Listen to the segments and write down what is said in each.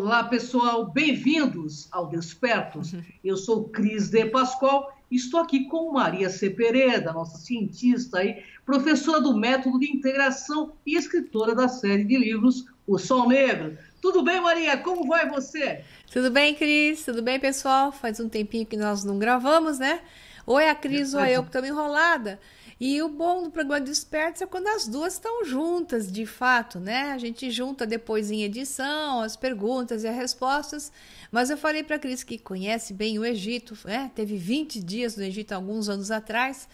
Olá, pessoal, bem-vindos ao Despertos. Eu sou Cris de Pascoal e estou aqui com Maria Cepereda, nossa cientista aí, professora do método de integração e escritora da série de livros O Sol Negro. Tudo bem, Maria? Como vai você? Tudo bem, Cris? Tudo bem, pessoal? Faz um tempinho que nós não gravamos, né? Ou é a Cris ou é eu Verdade. que estamos enrolada. E o bom do programa Despertos é quando as duas estão juntas, de fato, né? A gente junta depois em edição as perguntas e as respostas. Mas eu falei para a Cris que conhece bem o Egito, né? Teve 20 dias no Egito alguns anos atrás,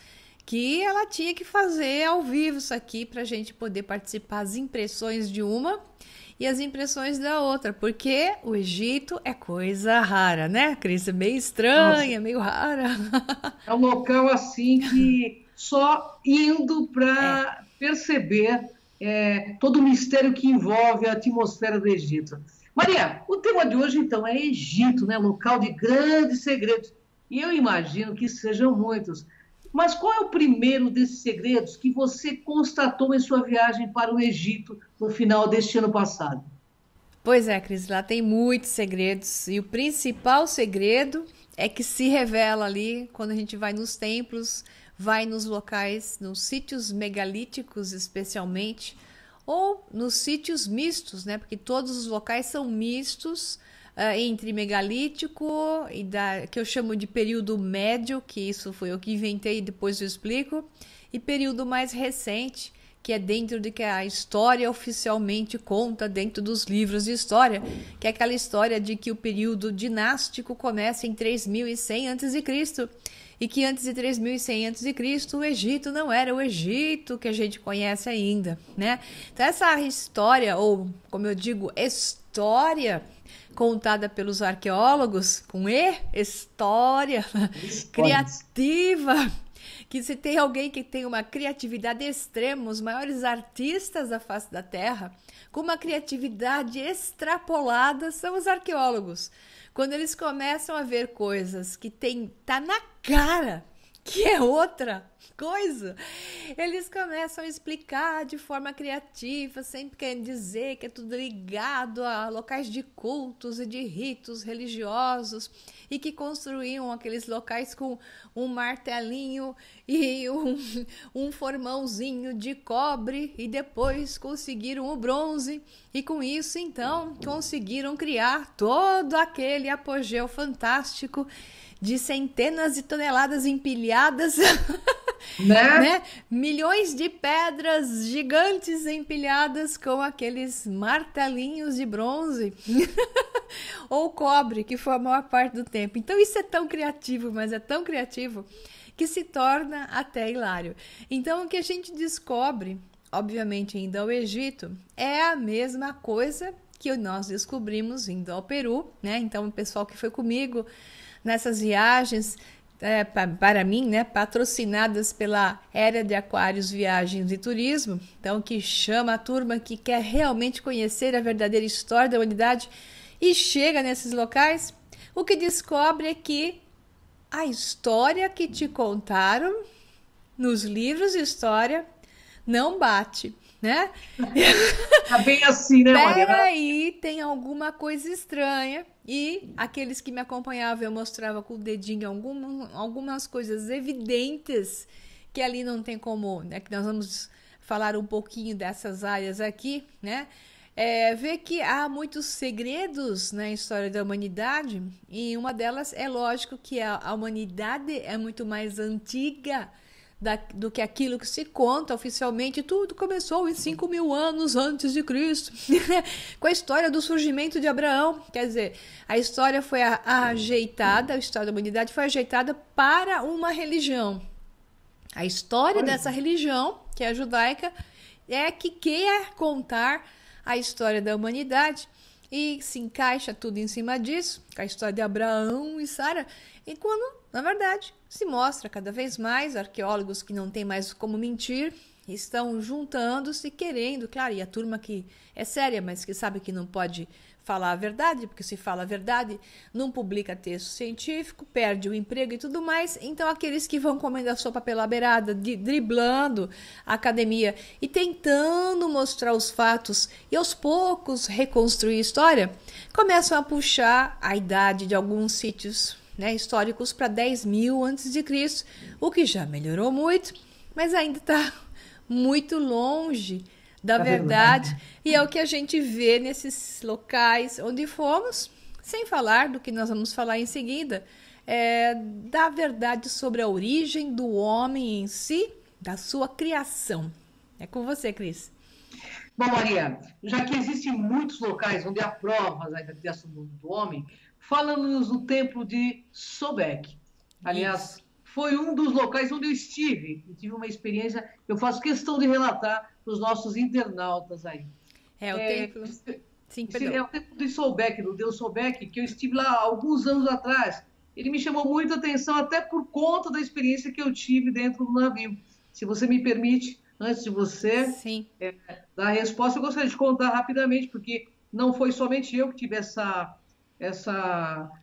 que ela tinha que fazer ao vivo isso aqui para a gente poder participar as impressões de uma e as impressões da outra, porque o Egito é coisa rara, né, Cris? É meio Nossa, estranha, meio rara. é um local assim que só indo É. para perceber todo o mistério que envolve a atmosfera do Egito. Maria, o tema de hoje então é Egito, né? Local de grandes segredos. E eu imagino que sejam muitos. Mas qual é o primeiro desses segredos que você constatou em sua viagem para o Egito no final deste ano passado? Pois é, Cris, lá tem muitos segredos e o principal segredo é que se revela ali quando a gente vai nos templos, vai nos locais, nos sítios megalíticos especialmente, ou nos sítios mistos, né? Porque todos os locais são mistos, entre megalítico e que eu chamo de período médio, que isso foi eu que inventei e depois eu explico, e período mais recente, que é dentro do que a história oficialmente conta dentro dos livros de história, que é aquela história de que o período dinástico começa em 3100 a.C. e que antes de 3100 a.C. o Egito não era o Egito que a gente conhece ainda, né? Então essa história, ou como eu digo, história contada pelos arqueólogos, com E, história Histórias. criativa, que se tem alguém que tem uma criatividade extrema, os maiores artistas da face da Terra, com uma criatividade extrapolada, são os arqueólogos. Quando eles começam a ver coisas que tá na cara que é outra coisa, eles começam a explicar de forma criativa, sempre querendo dizer que é tudo ligado a locais de cultos e de ritos religiosos e que construíam aqueles locais com um martelinho e um formãozinho de cobre e depois conseguiram o bronze e com isso então conseguiram criar todo aquele apogeu fantástico de centenas de toneladas empilhadas, Né? né? Milhões de pedras gigantes empilhadas com aqueles martelinhos de bronze ou cobre, que foi a maior parte do tempo. Então isso é tão criativo, mas é tão criativo que se torna até hilário. Então o que a gente descobre, obviamente indo ao Egito, é a mesma coisa que nós descobrimos indo ao Peru, né? Então o pessoal que foi comigo nessas viagens, para mim, né, patrocinadas pela Era de Aquários Viagens e Turismo, então que chama a turma que quer realmente conhecer a verdadeira história da humanidade e chega nesses locais, o que descobre é que a história que te contaram nos livros de história não bate, né? Tá bem assim, né, Maria? Peraí, tem alguma coisa estranha. E aqueles que me acompanhavam, eu mostrava com o dedinho algumas coisas evidentes que ali não tem como, né? Que nós vamos falar um pouquinho dessas áreas aqui, né? Ver que há muitos segredos na história da humanidade e uma delas é lógico que a humanidade é muito mais antiga do que aquilo que se conta oficialmente. Tudo começou em 5.000 anos antes de Cristo, com a história do surgimento de Abraão. Quer dizer, a história foi ajeitada, a história da humanidade foi ajeitada para uma religião. A história Pois dessa é. religião, que é a judaica, é que quer contar a história da humanidade e se encaixa tudo em cima disso, com a história de Abraão e Sara, e quando, na verdade, se mostra cada vez mais arqueólogos que não têm mais como mentir, estão juntando-se, querendo, claro, e a turma que é séria, mas que sabe que não pode falar a verdade, porque se fala a verdade, não publica texto científico, perde o emprego e tudo mais. Então, aqueles que vão comendo a sopa pela beirada, driblando a academia e tentando mostrar os fatos e aos poucos reconstruir a história, começam a puxar a idade de alguns sítios, né, históricos para 10.000 a.C., o que já melhorou muito, mas ainda está muito longe da verdade, e é o que a gente vê nesses locais onde fomos, sem falar do que nós vamos falar em seguida, da verdade sobre a origem do homem em si, da sua criação. É com você, Cris. Bom, Maria, já que existem muitos locais onde há provas aí da criação do homem, fala-nos do templo de Sobek. Aliás, Isso. foi um dos locais onde eu estive, e tive uma experiência que eu faço questão de relatar para os nossos internautas aí. É o templo. Sim, perdão. É o templo de Sobek, do deus Sobek, que eu estive lá há alguns anos atrás. Ele me chamou muita atenção, até por conta da experiência que eu tive dentro do navio. Se você me permite, antes de você Sim. dar a resposta, eu gostaria de contar rapidamente, porque não foi somente eu que tive essa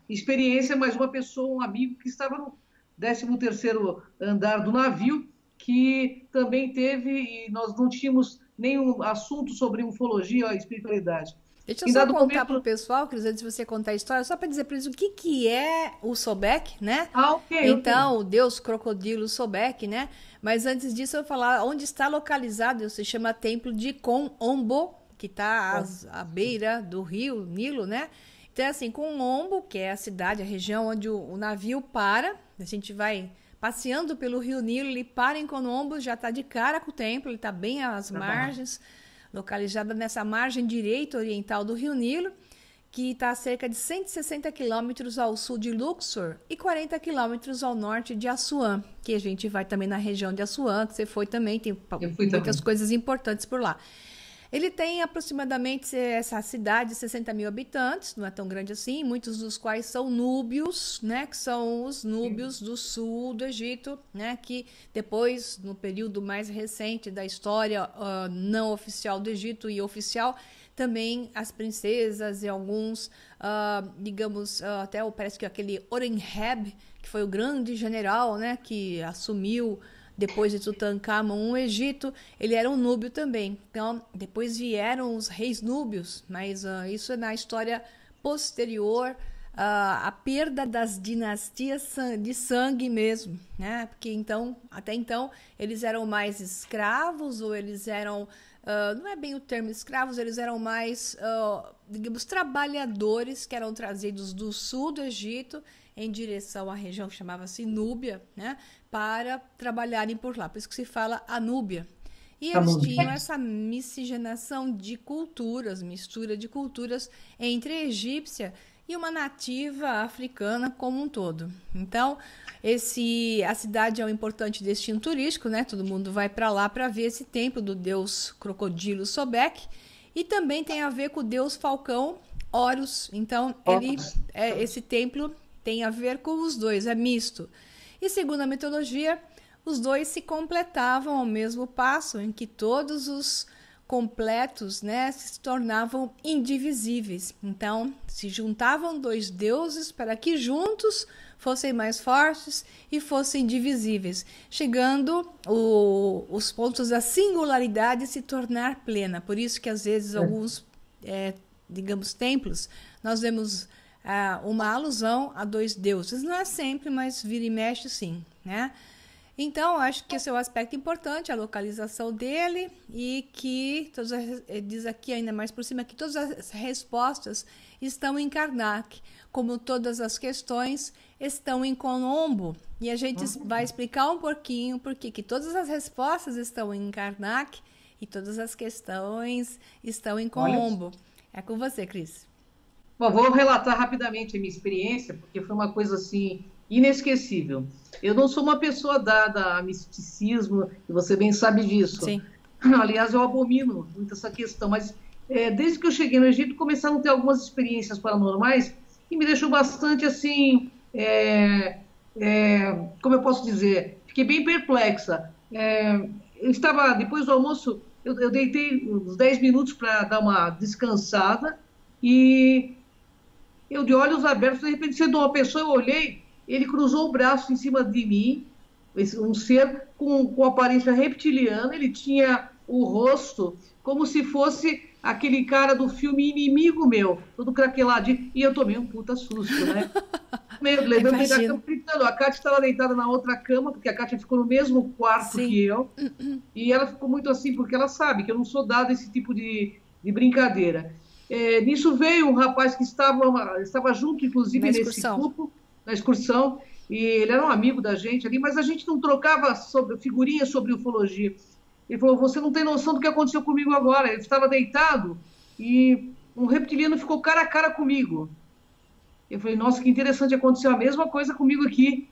experiência, mas uma pessoa, um amigo que estava no 13º andar do navio, que também teve, e nós não tínhamos nenhum assunto sobre ufologia ou espiritualidade. Deixa eu Em só dado contar para o momento... pessoal, Cris, antes de você contar a história, só para dizer para eles o que é o Sobek, né? Ok. Então, o deus crocodilo Sobek, né? Mas antes disso, eu vou falar onde está localizado, se chama Templo de Kom-Ombo, que está à beira do rio Nilo, né? Então, assim, Kom-Ombo, que é a cidade, a região onde o navio para, a gente vai passeando pelo rio Nilo, ele para em Kom-Ombo, já está de cara com o templo, ele está bem às margens, localizada nessa margem direita oriental do rio Nilo, que está a cerca de 160 quilômetros ao sul de Luxor e 40 quilômetros ao norte de Assuã, que a gente vai também na região de Assuã, que você foi também, tem muitas coisas importantes por lá. Ele tem aproximadamente essa cidade, 60.000 habitantes, não é tão grande assim, muitos dos quais são núbios, né, que são os núbios do sul do Egito, né, que depois, no período mais recente da história não oficial do Egito e oficial, também as princesas e alguns, digamos, até parece que aquele Horemheb, que foi o grande general, né, que assumiu depois de Tutankhamon, o Egito, ele era um núbio também. Então, depois vieram os reis núbios, mas isso é na história posterior à perda das dinastias de sangue mesmo, né? Porque então, até então, eles eram mais escravos, ou eles eram, não é bem o termo escravos, eles eram mais, digamos, trabalhadores que eram trazidos do sul do Egito em direção à região que chamava-se Núbia, né, para trabalharem por lá. Por isso que se fala a Núbia. E eles tinham essa miscigenação de culturas, mistura de culturas entre a egípcia e uma nativa africana como um todo. Então, a cidade é um importante destino turístico, né? Todo mundo vai para lá para ver esse templo do deus crocodilo Sobek, e também tem a ver com o deus falcão Horus. Então, esse templo tem a ver com os dois, é misto. E segundo a mitologia, os dois se completavam ao mesmo passo, em que todos os completos, né, se tornavam indivisíveis. Então, se juntavam dois deuses para que juntos fossem mais fortes e fossem divisíveis, chegando os pontos da singularidade se tornar plena. Por isso que às vezes alguns, digamos, templos, nós vemos uma alusão a dois deuses. Não é sempre, mas vira e mexe sim, né? Então, acho que esse é o aspecto importante, a localização dele, e que, diz aqui ainda mais por cima, que todas as respostas estão em Karnak, como todas as questões estão em Kom-Ombo. E a gente vai explicar um pouquinho por que todas as respostas estão em Karnak e todas as questões estão em Kom-Ombo. É com você, Cris. Bom, vou relatar rapidamente a minha experiência, porque foi uma coisa assim inesquecível. Eu não sou uma pessoa dada a misticismo, e você bem sabe disso. Sim. Aliás, eu abomino muito essa questão, mas desde que eu cheguei no Egito, começaram a ter algumas experiências paranormais que me deixou bastante assim, como eu posso dizer, fiquei bem perplexa. eu estava, depois do almoço, eu deitei uns 10 minutos para dar uma descansada e eu de olhos abertos, de repente, sendo uma pessoa, eu olhei, ele cruzou o braço em cima de mim, um ser com aparência reptiliana, ele tinha o rosto como se fosse aquele cara do filme Inimigo Meu, todo craqueladinho, e eu tomei um puta susto, né? Meio, levantei da Imagino. cama gritando. A Kátia estava deitada na outra cama, porque a Kátia ficou no mesmo quarto Sim. que eu, e ela ficou muito assim, porque ela sabe que eu não sou dada a esse tipo de brincadeira. Nisso veio um rapaz que estava junto, Na inclusive, nesse excursão. grupo, na excursão, e ele era um amigo da gente ali, mas a gente não trocava figurinhas sobre ufologia. Ele falou: Você não tem noção do que aconteceu comigo agora. Ele estava deitado e um reptiliano ficou cara a cara comigo. Eu falei: Nossa, que interessante, aconteceu a mesma coisa comigo aqui.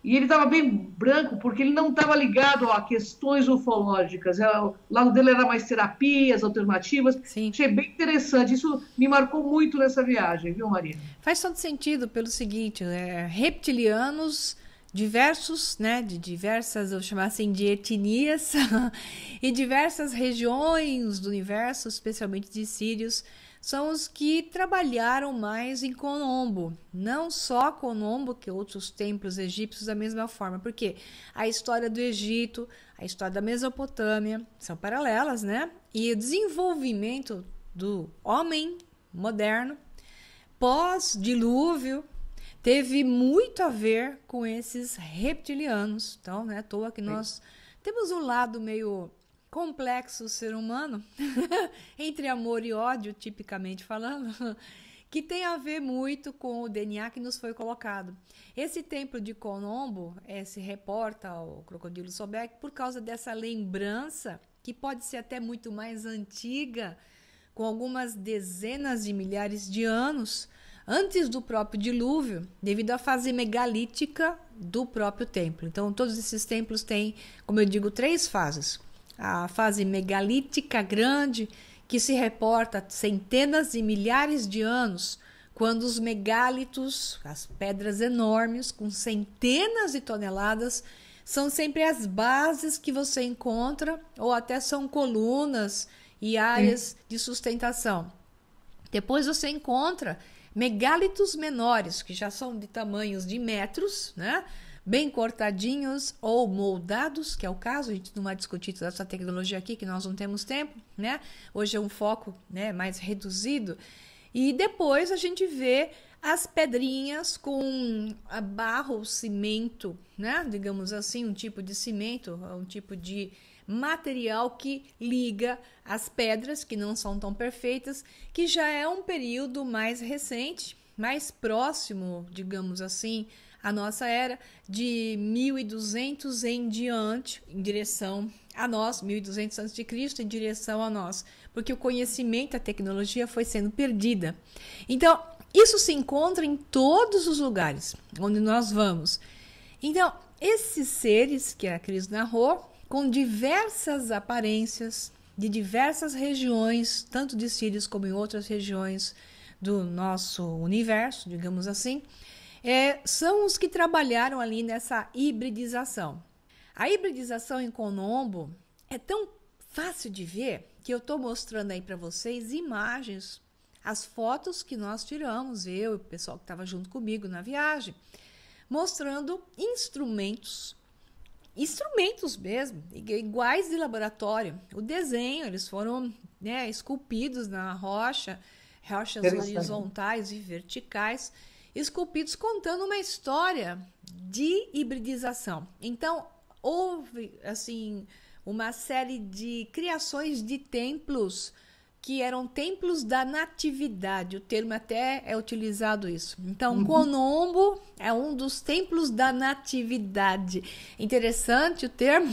E ele estava bem branco, porque ele não estava ligado a questões ufológicas. O lado dele era mais terapias alternativas. Sim. Achei bem interessante. Isso me marcou muito nessa viagem, viu, Maria? Faz todo sentido pelo seguinte, reptilianos diversos, né, de diversas, eu vou chamar assim, de etnias e diversas regiões do universo, especialmente de sírios, são os que trabalharam mais em Colombo. Não só Colombo, que outros templos egípcios da mesma forma, porque a história do Egito, a história da Mesopotâmia são paralelas, né? E o desenvolvimento do homem moderno pós-dilúvio teve muito a ver com esses reptilianos. Então, né, à toa que nós temos um lado meio complexo ser humano, entre amor e ódio, tipicamente falando, que tem a ver muito com o DNA que nos foi colocado. Esse templo de Colombo se reporta ao Crocodilo Sobek por causa dessa lembrança, que pode ser até muito mais antiga, com algumas dezenas de milhares de anos antes do próprio dilúvio, devido à fase megalítica do próprio templo. Então, todos esses templos têm, como eu digo, 3 fases. A fase megalítica grande, que se reporta a centenas de milhares de anos, quando os megálitos, as pedras enormes, com centenas de toneladas, são sempre as bases que você encontra, ou até são colunas e áreas de sustentação. Depois você encontra megálitos menores, que já são de tamanhos de metros, né? Bem cortadinhos ou moldados, que é o caso, a gente não vai discutir toda essa tecnologia aqui, que nós não temos tempo, né? Hoje é um foco, né, mais reduzido. E depois a gente vê as pedrinhas com barro, cimento, né? Digamos assim, um tipo de cimento, um tipo de material que liga as pedras, que não são tão perfeitas, que já é um período mais recente, mais próximo, digamos assim, à nossa era, de 1200 em diante, em direção a nós, 1200 a.C., em direção a nós, porque o conhecimento, a tecnologia foi sendo perdida. Então, isso se encontra em todos os lugares onde nós vamos. Então, esses seres que a Cris narrou, com diversas aparências, de diversas regiões, tanto de Sírios como em outras regiões do nosso universo, digamos assim, são os que trabalharam ali nessa hibridização. A hibridização em Colombo é tão fácil de ver que eu estou mostrando aí para vocês imagens, as fotos que nós tiramos, eu e o pessoal que estava junto comigo na viagem, mostrando instrumentos mesmo, iguais de laboratório. O desenho, eles foram, né, esculpidos na rochas horizontais e verticais, esculpidos contando uma história de hibridização. Então, houve assim uma série de criações de templos que eram templos da natividade. O termo até é utilizado isso. Então, Colombo é um dos templos da natividade. Interessante o termo.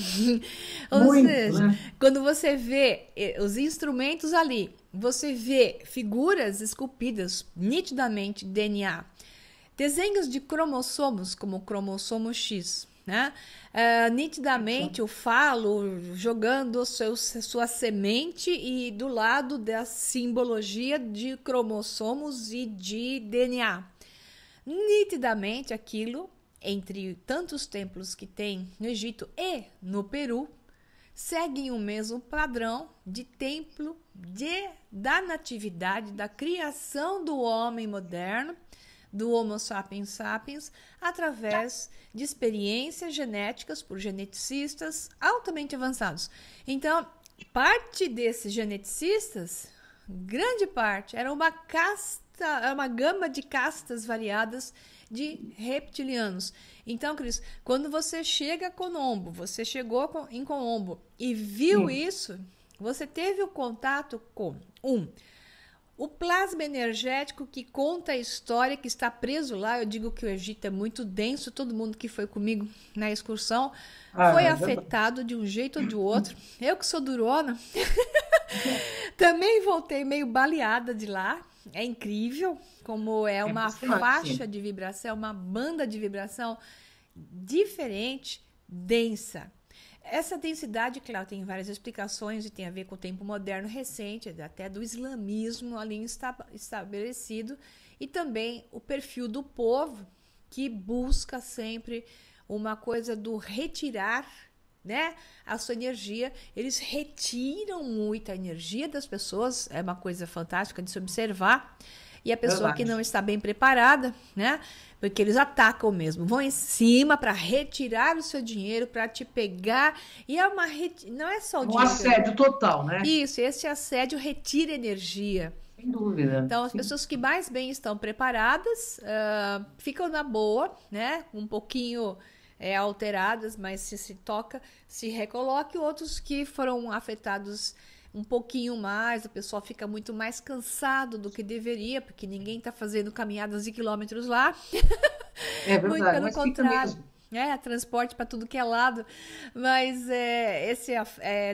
Ou Muito, seja, né? quando você vê os instrumentos ali, você vê figuras esculpidas nitidamente DNA, desenhos de cromossomos, como o cromossomo X, né? Nitidamente o falo jogando sua semente e do lado da simbologia de cromossomos e de DNA. Nitidamente aquilo, entre tantos templos que tem no Egito e no Peru, seguem o mesmo padrão de templo da natividade, da criação do homem moderno, do Homo sapiens sapiens, através de experiências genéticas por geneticistas altamente avançados. Então, parte desses geneticistas, grande parte, era uma gama de castas variadas de reptilianos. Então, Cris, quando você chega a Colombo, você chegou em Colombo e viu isso, você teve o contato com o plasma energético que conta a história, que está preso lá. Eu digo que o Egito é muito denso, todo mundo que foi comigo na excursão foi afetado de um jeito ou de outro. Eu que sou durona, também voltei meio baleada de lá. É incrível como é uma faixa de vibração, uma banda de vibração diferente, densa. Essa densidade, claro, tem várias explicações e tem a ver com o tempo moderno recente, até do islamismo ali estabelecido, e também o perfil do povo que busca sempre uma coisa do retirar, né, a sua energia. Eles retiram muita energia das pessoas, é uma coisa fantástica de se observar. E a pessoa que não está bem preparada, né? Porque eles atacam mesmo, vão em cima para retirar o seu dinheiro, para te pegar. E é não é só o dinheiro. Assédio total, né? Isso, esse assédio retira energia. Sem dúvida. Então, as pessoas que mais bem estão preparadas ficam na boa, né? Um pouquinho alteradas, mas se toca, se recoloca. E outros que foram afetados um pouquinho mais, o pessoal fica muito mais cansado do que deveria, porque ninguém está fazendo caminhadas de quilômetros lá. É verdade, muito pelo mas contrário. Transporte para tudo que é lado, mas esse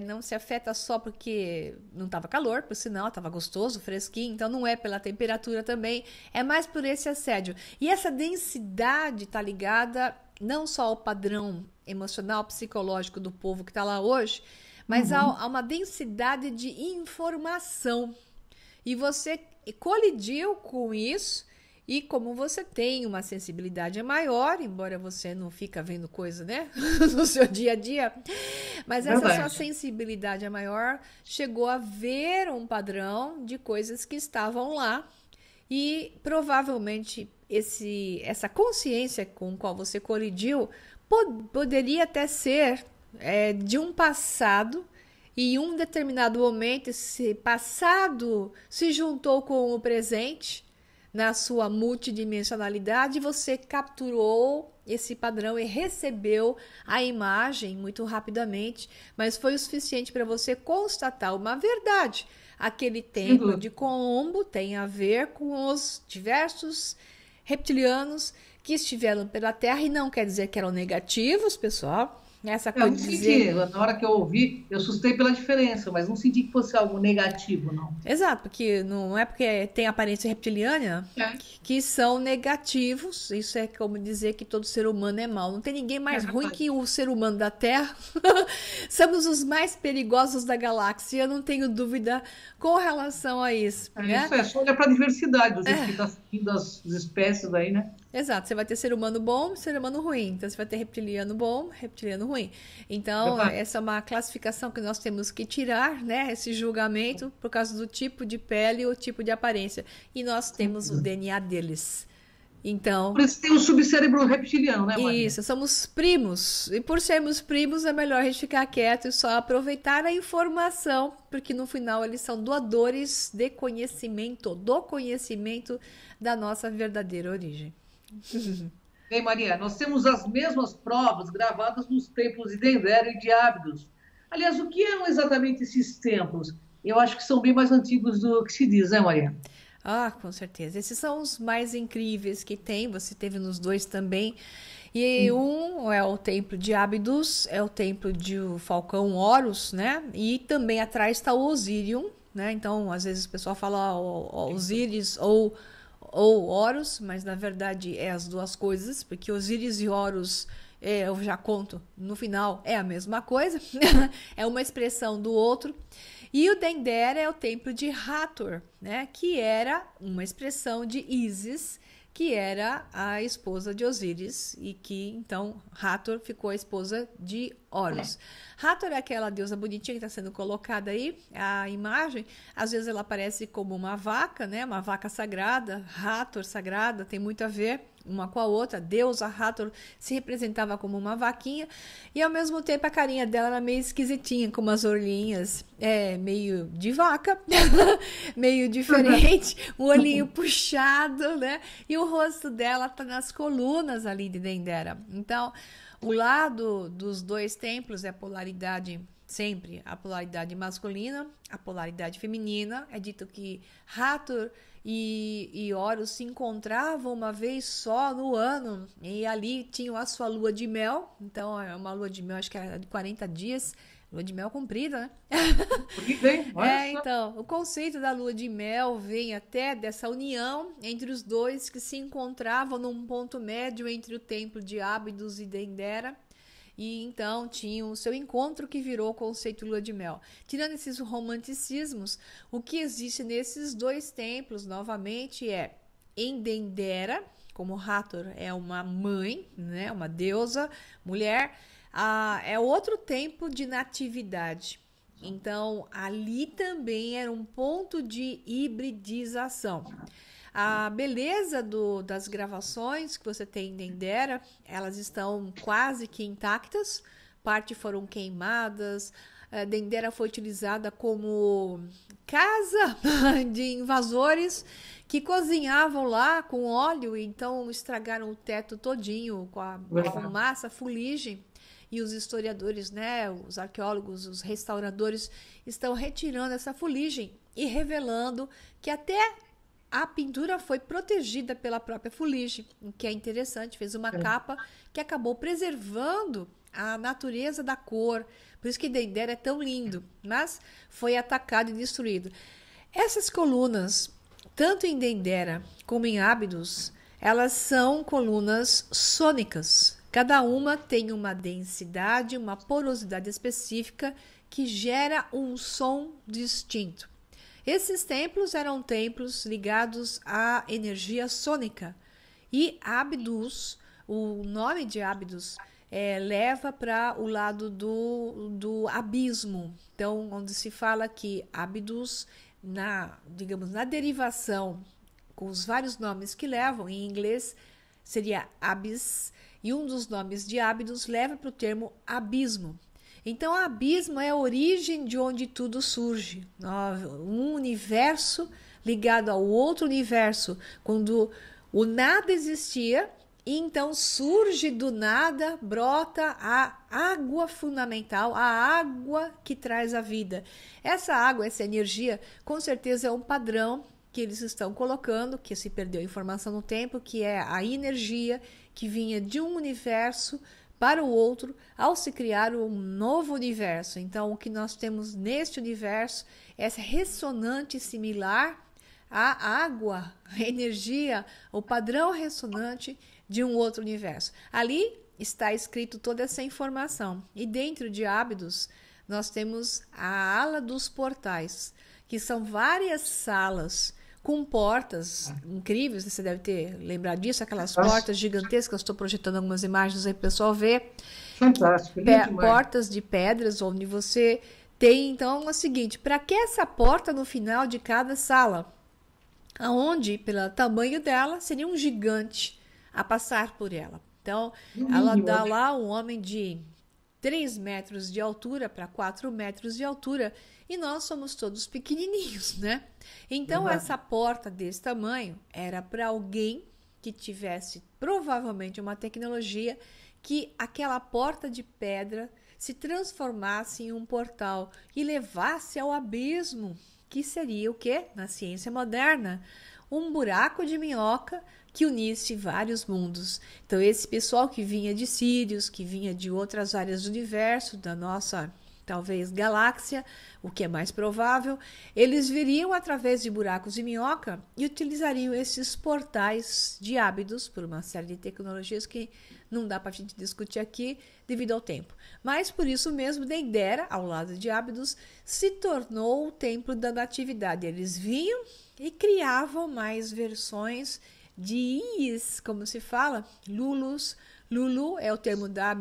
não se afeta só porque não estava calor, por sinal estava gostoso, fresquinho, então não é pela temperatura também, é mais por esse assédio. E essa densidade está ligada não só ao padrão emocional, psicológico do povo que está lá hoje, mas há uma densidade de informação. E você colidiu com isso, e como você tem uma sensibilidade maior, embora você não fica vendo coisa, né, no seu dia a dia, mas essa sua sensibilidade é maior, chegou a ver um padrão de coisas que estavam lá, e provavelmente essa consciência com a qual você colidiu poderia até ser de um passado, e em um determinado momento esse passado se juntou com o presente na sua multidimensionalidade, e você capturou esse padrão e recebeu a imagem muito rapidamente, mas foi o suficiente para você constatar uma verdade. Aquele templo de Colombo tem a ver com os diversos reptilianos que estiveram pela Terra, e não quer dizer que eram negativos, pessoal. Essa coisa de dizer... Na hora que eu ouvi, eu assustei pela diferença, mas não senti que fosse algo negativo, não. Exato, porque não é porque tem aparência reptiliana que são negativos. Isso é como dizer que todo ser humano é mau. Não tem ninguém mais ruim que o ser humano da Terra. Somos os mais perigosos da galáxia, eu não tenho dúvida com relação a isso. Isso é só olhar para a diversidade do jeito que está seguindo as espécies aí, né? Exato, você vai ter ser humano bom, ser humano ruim. Então, você vai ter reptiliano bom, reptiliano ruim. Então, essa é uma classificação que nós temos que tirar, né? Esse julgamento por causa do tipo de pele ou tipo de aparência. E nós temos o DNA deles. Então... Por isso tem um subcérebro reptiliano, né, Maria? Isso, somos primos. E por sermos primos, é melhor a gente ficar quieto e só aproveitar a informação, porque no final eles são doadores de conhecimento, do conhecimento da nossa verdadeira origem. Bem, Maria, nós temos as mesmas provas gravadas nos templos de Dendera e de Ábidos. Aliás, o que eram exatamente esses templos? Eu acho que são bem mais antigos do que se diz, né, Maria? Ah, com certeza. Esses são os mais incríveis que tem. Você teve nos dois também. E um é o templo de Ábidos, é o templo de Falcão Horus, né? E também atrás está o Osirium, né? Então, às vezes o pessoal fala Osíris ou Horus, mas na verdade é as duas coisas, porque Osíris e Horus, eu já conto, no final é a mesma coisa, é uma expressão do outro. E o Dendera é o templo de Hathor, né, que era uma expressão de Ísis, que era a esposa de Osíris, e que então Hathor ficou a esposa de Horus. Hathor é aquela deusa bonitinha que está sendo colocada aí, a imagem. Às vezes ela aparece como uma vaca, né? Uma vaca sagrada, Hathor sagrada, tem muito a ver uma com a outra. A deusa Hathor se representava como uma vaquinha e ao mesmo tempo a carinha dela era meio esquisitinha, com umas orelhinhas meio de vaca, meio diferente, um olhinho puxado, né? E o rosto dela tá nas colunas ali de Dendera. Então, o lado dos dois templos é a polaridade, sempre a polaridade masculina, a polaridade feminina. É dito que Hathor e Horus se encontravam uma vez só no ano e ali tinham a sua lua de mel. Então é uma lua de mel, acho que era de 40 dias, lua de mel comprida, né? Então, o conceito da lua de mel vem até dessa união entre os dois que se encontravam num ponto médio entre o templo de Ábidos e Dendera. E então tinham o seu encontro que virou o conceito lua de mel. Tirando esses romanticismos, o que existe nesses dois templos, novamente, é em Dendera, como Hathor é uma mãe, né, uma deusa, mulher, é outro tempo de natividade. Então, ali também era um ponto de hibridização. A beleza das gravações que você tem em Dendera, elas estão quase que intactas, parte foram queimadas. Dendera foi utilizada como casa de invasores que cozinhavam lá com óleo, então estragaram o teto todinho com a fumaça, a fuligem. E os historiadores, né, os arqueólogos, os restauradores estão retirando essa fuligem e revelando que até a pintura foi protegida pela própria fuligem, o que é interessante, fez uma capa que acabou preservando a natureza da cor. Por isso que Dendera é tão lindo, mas foi atacado e destruído. Essas colunas, tanto em Dendera como em Ábidos, elas são colunas sônicas. Cada uma tem uma densidade, uma porosidade específica que gera um som distinto. Esses templos eram templos ligados à energia sônica. E Ábidos, o nome de Ábidos, leva para o lado do abismo. Então, onde se fala que Ábidos, digamos, na derivação, com os vários nomes que levam, em inglês seria Abyss, e um dos nomes de Ábidos leva para o termo abismo. Então, abismo é a origem de onde tudo surge. Um universo ligado ao outro universo. Quando o nada existia, e então surge do nada, brota a água fundamental, a água que traz a vida. Essa água, essa energia, com certeza é um padrão que eles estão colocando, que se perdeu a informação no tempo, que é a energia que vinha de um universo para o outro ao se criar um novo universo. Então, o que nós temos neste universo é ressonante similar à água, a energia, o padrão ressonante de um outro universo. Ali está escrito toda essa informação. E dentro de Ábidos, nós temos a ala dos portais, que são várias salas com portas incríveis, você deve ter lembrado disso, aquelas portas gigantescas. Estou projetando algumas imagens aí para o pessoal ver. Fantástico. Portas de pedras, onde você tem, então, o seguinte, para que essa porta no final de cada sala? Aonde, pelo tamanho dela, seria um gigante a passar por ela. Então, ela dá lá um homem de 3 metros de altura para 4 metros de altura, e nós somos todos pequenininhos, né? Então, essa porta desse tamanho era para alguém que tivesse provavelmente uma tecnologia que aquela porta de pedra se transformasse em um portal e levasse ao abismo, que seria o quê? Na ciência moderna, um buraco de minhoca que unisse vários mundos. Então, esse pessoal que vinha de Sírios, que vinha de outras áreas do universo, da nossa, talvez, galáxia, o que é mais provável, eles viriam através de buracos de minhoca e utilizariam esses portais de Ábidos por uma série de tecnologias que não dá para a gente discutir aqui devido ao tempo. Mas, por isso mesmo, Dendera, ao lado de Ábidos, se tornou o templo da natividade. Eles vinham e criavam mais versões de Iis, como se fala, Lulus, Lulu é o termo da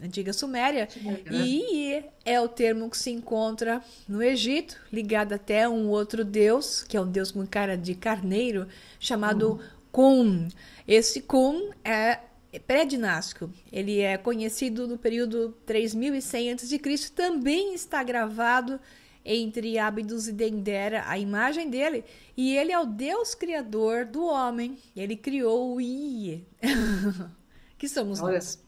antiga Suméria, Né? e Ie é o termo que se encontra no Egito, ligado até a um outro deus, que é um deus com cara de carneiro, chamado Uhum. Kun. Esse Kun é pré-dinástico. Ele é conhecido no período 3100 a.C., também está gravado entre Ábidos e Dendera, a imagem dele, e ele é o Deus criador do homem. Ele criou o Ie, que somos Olha, nós.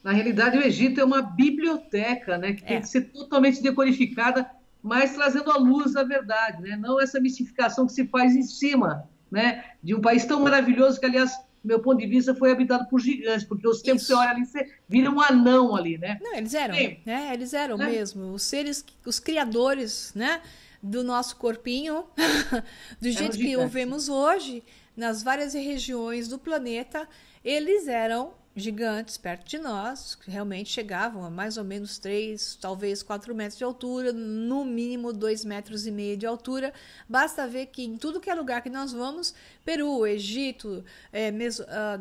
na realidade, o Egito é uma biblioteca, né, que tem É, que ser totalmente decodificada, mas trazendo à luz a verdade, né? Não essa mistificação que se faz em cima, né, de um país tão maravilhoso que, aliás, do meu ponto de vista, foi habitado por gigantes, porque os tempos que você isso. olha ali, você vira um anão ali, né? Não, eles eram, Bem, né? Eles eram né? mesmo os seres, os criadores, né? Do nosso corpinho, do Eram jeito que o gigantes. vemos hoje, nas várias regiões do planeta, eles eram gigantes perto de nós, que realmente chegavam a mais ou menos 3, talvez 4 metros de altura, no mínimo 2,5 metros de altura. Basta ver que em tudo que é lugar que nós vamos, Peru, Egito,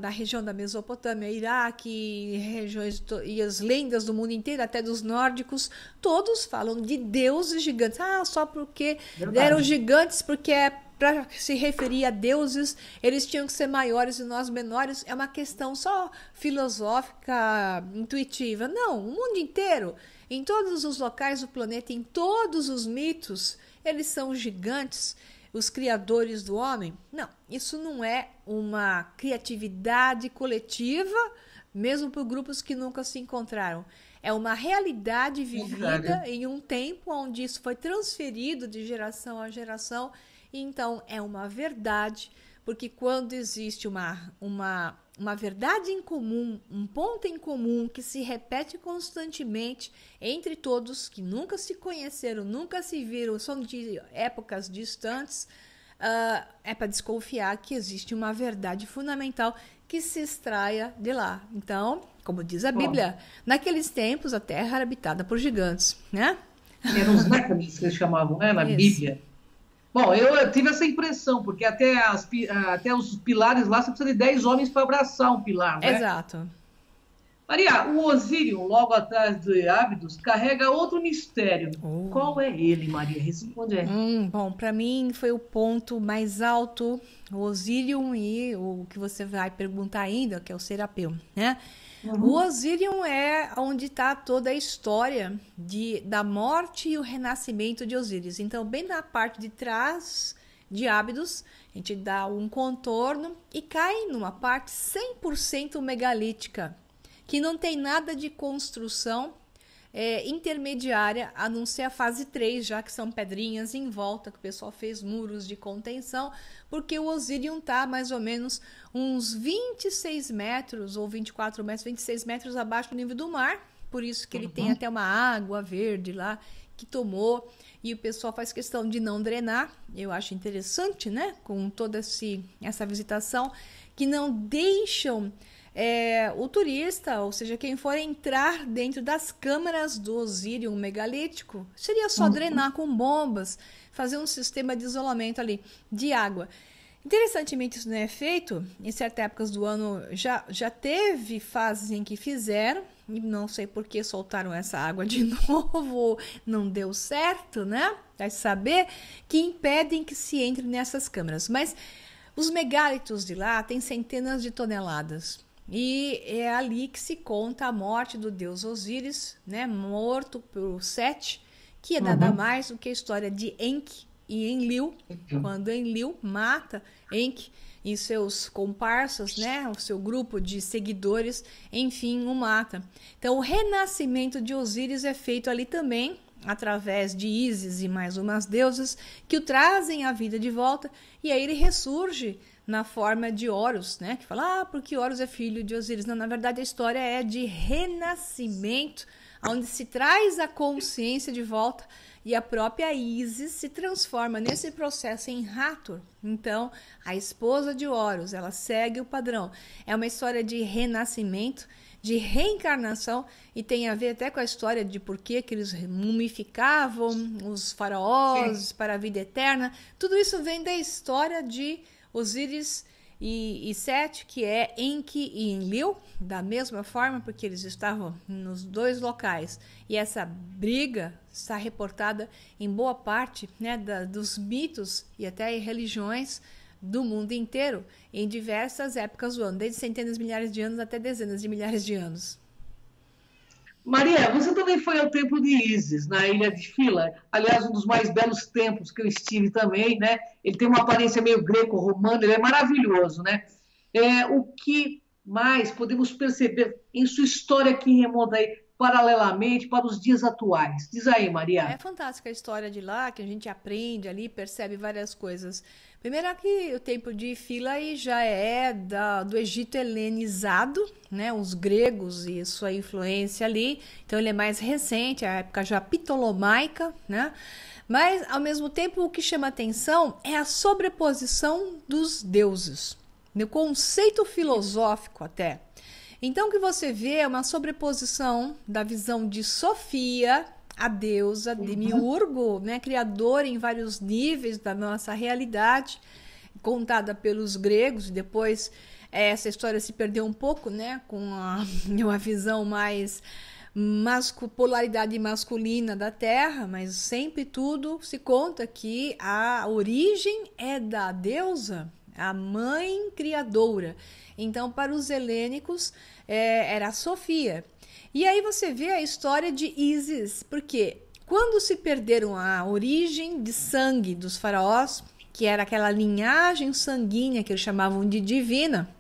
na região da Mesopotâmia, Iraque, regiões e as lendas do mundo inteiro, até dos nórdicos, todos falam de deuses gigantes. Ah, só porque eram Verdade. gigantes, porque é para se referir a deuses, eles tinham que ser maiores e nós menores. É uma questão só filosófica, intuitiva. Não, o mundo inteiro, em todos os locais do planeta, em todos os mitos, eles são gigantes, os criadores do homem. Não, isso não é uma criatividade coletiva, mesmo por grupos que nunca se encontraram. É uma realidade Verdade. vivida em um tempo onde isso foi transferido de geração a geração. Então, é uma verdade, porque quando existe uma verdade em comum, um ponto em comum que se repete constantemente entre todos que nunca se conheceram, nunca se viram, são de épocas distantes, é para desconfiar que existe uma verdade fundamental que se extraia de lá. Então, como diz a Bom, Bíblia, naqueles tempos a terra era habitada por gigantes, né? eram os Néctares que eles chamavam, né, na Isso, Bíblia. Bom, eu tive essa impressão, porque até os pilares lá, você precisa de 10 homens para abraçar um pilar, né? exato. Maria, o Osírio, logo atrás de Ábidos, carrega outro mistério. Oh. Qual é ele, Maria? Responde aí. Bom, para mim foi o ponto mais alto, o Osírion, e o que você vai perguntar ainda, que é o Serapeu, né? O Uhum. Osírion é onde está toda a história da morte e o renascimento de Osíris. Então, bem na parte de trás de Ábidos, a gente dá um contorno e cai numa parte 100% megalítica, que não tem nada de construção intermediária, a não ser a fase 3, já que são pedrinhas em volta, que o pessoal fez muros de contenção, porque o Osírion está mais ou menos uns 26 metros, ou 24 metros, 26 metros abaixo do nível do mar, por isso que ele tem Uhum. até uma água verde lá, que tomou, e o pessoal faz questão de não drenar. Eu acho interessante, né, com toda essa visitação, que não deixam o turista, ou seja, quem for entrar dentro das câmaras do Osírio megalítico, seria só Uhum. drenar com bombas, fazer um sistema de isolamento ali de água. Interessantemente, isso não é feito. Em certas épocas do ano já teve fases em que fizeram, e não sei por que soltaram essa água de novo, não deu certo, né? Vai saber, que impedem que se entre nessas câmaras. Mas os megálitos de lá têm centenas de toneladas. E é ali que se conta a morte do deus Osíris, né, morto por Sete, que é nada Uhum. mais do que a história de Enki e Enlil, quando Enlil mata Enki e seus comparsas, né, o seu grupo de seguidores, enfim, o mata. Então, o renascimento de Osíris é feito ali também, através de Ísis e mais umas deusas que o trazem à vida de volta, e aí ele ressurge na forma de Horus, né? Que fala, porque Horus é filho de Osíris. Não, na verdade, a história é de renascimento, onde se traz a consciência de volta e a própria Ísis se transforma nesse processo em Hathor. Então, a esposa de Horus, ela segue o padrão. É uma história de renascimento, de reencarnação, e tem a ver até com a história de por que eles mumificavam os faraós Sim. para a vida eterna. Tudo isso vem da história de Osíris e Sete, que é Enki e Enlil, da mesma forma, porque eles estavam nos dois locais. E essa briga está reportada em boa parte, né, dos mitos e até em religiões do mundo inteiro, em diversas épocas do ano, desde centenas de milhares de anos até dezenas de milhares de anos. Maria, você também foi ao templo de Ísis, na ilha de Fila. Aliás, um dos mais belos templos que eu estive também, né? Ele tem uma aparência meio greco-romana, ele é maravilhoso, né? O que mais podemos perceber em sua história que remonta aí paralelamente para os dias atuais? Diz aí, É Maria. fantástica a história de lá, que a gente aprende ali, percebe várias coisas. Primeiro aqui, o tempo de Philae já é do Egito helenizado, né? Os gregos e sua influência ali. Então ele é mais recente, a época já ptolomaica, né? Mas, ao mesmo tempo, o que chama atenção é a sobreposição dos deuses, no conceito filosófico até. Então, o que você vê é uma sobreposição da visão de Sofia, a deusa, demiurgo, né, criador em vários níveis da nossa realidade, contada pelos gregos, e depois essa história se perdeu um pouco, né, com uma visão mais polaridade masculina da Terra, mas sempre tudo se conta que a origem é da deusa, a mãe criadora. Então, para os helênicos, era a Sofia. E aí você vê a história de Ísis, porque quando se perderam a origem de sangue dos faraós, que era aquela linhagem sanguínea que eles chamavam de divina,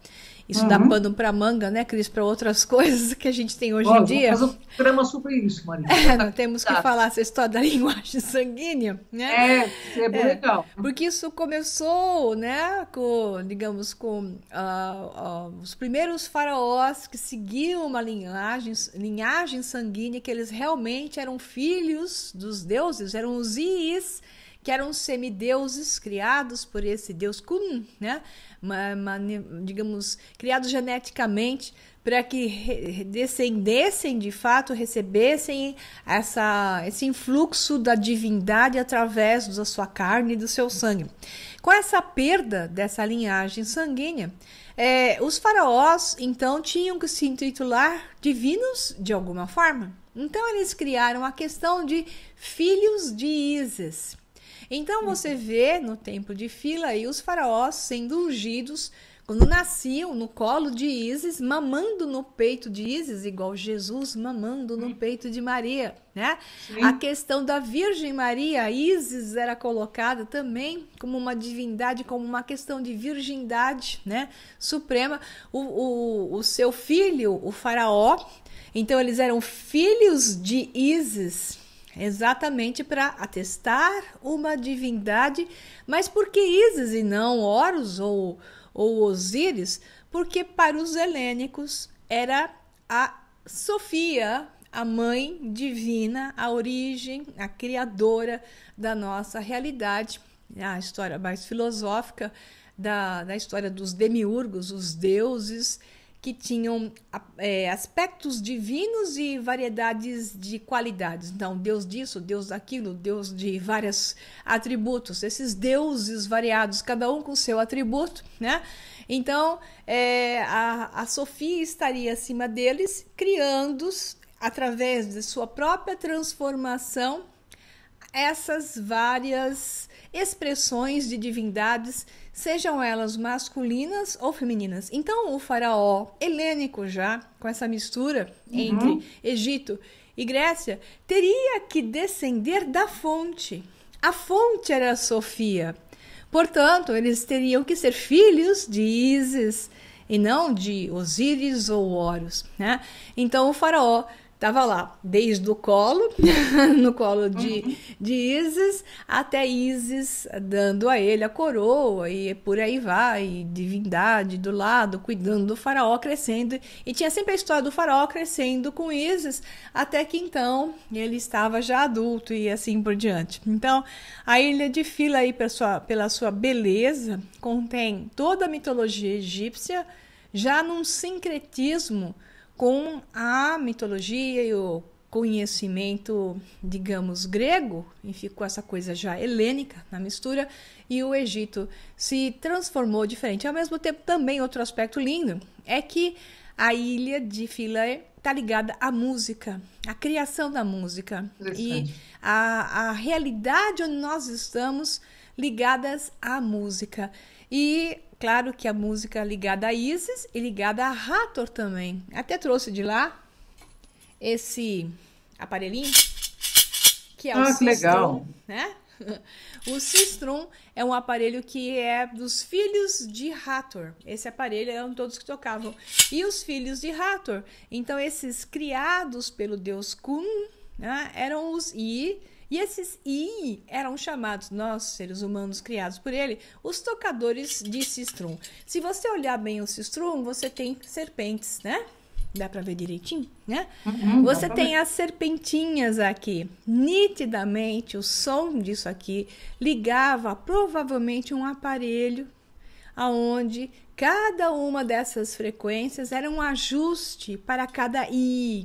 isso dá pano para manga, né, Cris, para outras coisas que a gente tem hoje em dia. Vamos fazer um programa sobre isso, Maria. Nós temos que falar essa história da linguagem sanguínea, né? É bem legal. Porque isso começou, né, com os primeiros faraós que seguiam uma linhagem sanguínea, que eles realmente eram filhos dos deuses, eram os Iis, que eram semideuses criados por esse deus Kun, né? Digamos, criados geneticamente para que descendessem de fato, recebessem esse influxo da divindade através da sua carne e do seu sangue. Com essa perda dessa linhagem sanguínea, os faraós então tinham que se intitular divinos de alguma forma. Então eles criaram a questão de filhos de Ísis. Então você vê no tempo de Philae os faraós sendo ungidos quando nasciam no colo de Ísis, mamando no peito de Ísis, igual Jesus mamando no peito de Maria, né? Sim. A questão da Virgem Maria, Ísis era colocada também como uma divindade, como uma questão de virgindade, né, suprema. O seu filho, o faraó, então eles eram filhos de Ísis, exatamente para atestar uma divindade. Mas por que Ísis e não Horus ou Osíris? Porque para os helênicos era a Sofia, a mãe divina, a origem, a criadora da nossa realidade. A história mais filosófica da história dos demiurgos, os deuses, que tinham aspectos divinos e variedades de qualidades. Então, Deus disso, Deus daquilo, Deus de vários atributos. Esses deuses variados, cada um com seu atributo, né? Então, a Sofia estaria acima deles, criando-os, através de sua própria transformação, essas várias expressões de divindades, sejam elas masculinas ou femininas. Então, o faraó helênico, já com essa mistura entre Egito e Grécia, teria que descender da fonte. A fonte era a Sofia. Portanto, eles teriam que ser filhos de Ísis e não de Osíris ou Horus, né? Então, o faraó estava lá, desde o colo, no colo de Ísis, até Ísis dando a ele a coroa, e por aí vai, e divindade do lado, cuidando do faraó, crescendo. E tinha sempre a história do faraó crescendo com Ísis, até que então ele estava já adulto e assim por diante. Então, a ilha de Philae, pela sua beleza, contém toda a mitologia egípcia, já num sincretismo com a mitologia e o conhecimento, digamos, grego, e ficou essa coisa já helênica na mistura, e o Egito se transformou diferente. Ao mesmo tempo, também outro aspecto lindo é que a ilha de Philae está ligada à música, à criação da música. E a realidade onde nós estamos ligadas à música. E claro que a música ligada a Isis e ligada a Hathor também. Até trouxe de lá esse aparelhinho, que é o que legal. né? O sistrum é um aparelho que é dos filhos de Hathor. Esse aparelho eram todos que tocavam. E os filhos de Hathor, então esses criados pelo deus Kun, né, eram os I, e esses I eram chamados, nós, seres humanos criados por ele, os tocadores de sistrum. Se você olhar bem o sistrum, você tem serpentes, né? Dá para ver direitinho, né? Você tem as serpentinhas aqui. Nitidamente, o som disso aqui ligava provavelmente um aparelho aonde cada uma dessas frequências era um ajuste para cada I.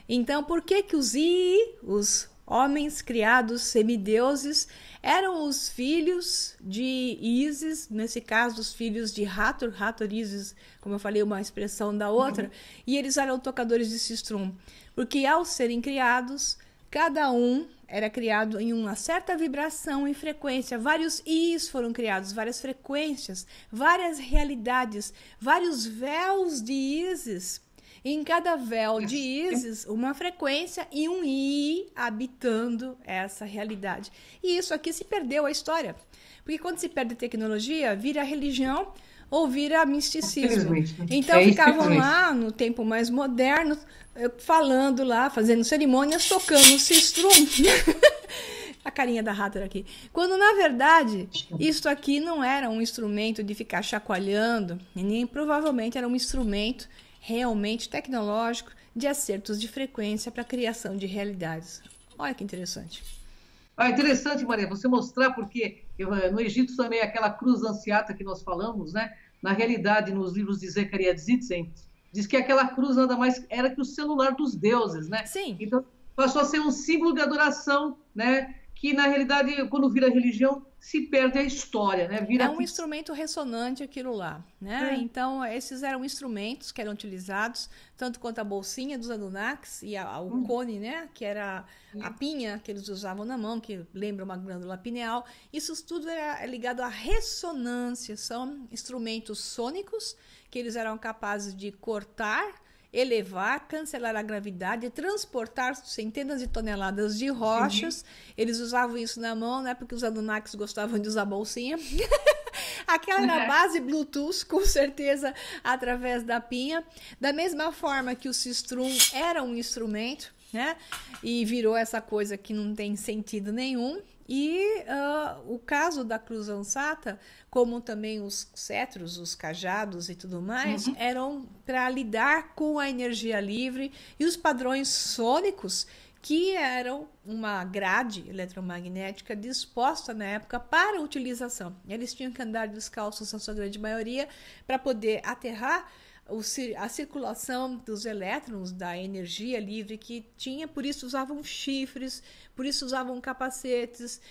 Então, por que que os I, os homens criados semideuses, eram os filhos de Isis, nesse caso os filhos de Hathor, Hathor Isis, como eu falei, uma expressão da outra, e eles eram tocadores de sistrum, porque ao serem criados, cada um era criado em uma certa vibração e frequência, vários Is foram criados, várias frequências, várias realidades, vários véus de Isis. Em cada véu de Isis, uma frequência e um I habitando essa realidade. E isso aqui se perdeu a história. Porque quando se perde tecnologia, vira religião ou vira misticismo. Então ficavam lá, no tempo mais moderno, falando lá, fazendo cerimônias, tocando o sistrum. A carinha da Hathor aqui. Quando, na verdade, isto aqui não era um instrumento de ficar chacoalhando, e nem provavelmente era um instrumento realmente tecnológico de acertos de frequência para a criação de realidades. Olha que interessante. Interessante, Maria, você mostrar, porque no Egito também aquela cruz ansiata que nós falamos, né? Na realidade, nos livros de Zecharia Sitchin, diz que aquela cruz nada mais era que o celular dos deuses, né? Sim. Então, passou a ser um símbolo de adoração, né? Que, na realidade, quando vira religião, se perde a história, né? É um instrumento ressonante aquilo lá, né? Então, esses eram instrumentos que eram utilizados, tanto quanto a bolsinha dos Anunnakis e o cone, né? Que era a pinha que eles usavam na mão, que lembra uma glândula pineal. Isso tudo é ligado à ressonância. São instrumentos sônicos que eles eram capazes de cortar, elevar, cancelar a gravidade, transportar centenas de toneladas de rochas. Eles usavam isso na mão, né? Porque os Anunnakis gostavam de usar bolsinha. Aquela era a base Bluetooth, com certeza, através da pinha. Da mesma forma que o sistrum era um instrumento, né? E virou essa coisa que não tem sentido nenhum. E o caso da cruz ansata, como também os cetros, os cajados e tudo mais, eram para lidar com a energia livre e os padrões sônicos, que eram uma grade eletromagnética disposta na época para utilização. Eles tinham que andar descalços, na sua grande maioria, para poder aterrar a circulação dos elétrons, da energia livre que tinha, por isso usavam chifres, por isso usavam capacetes,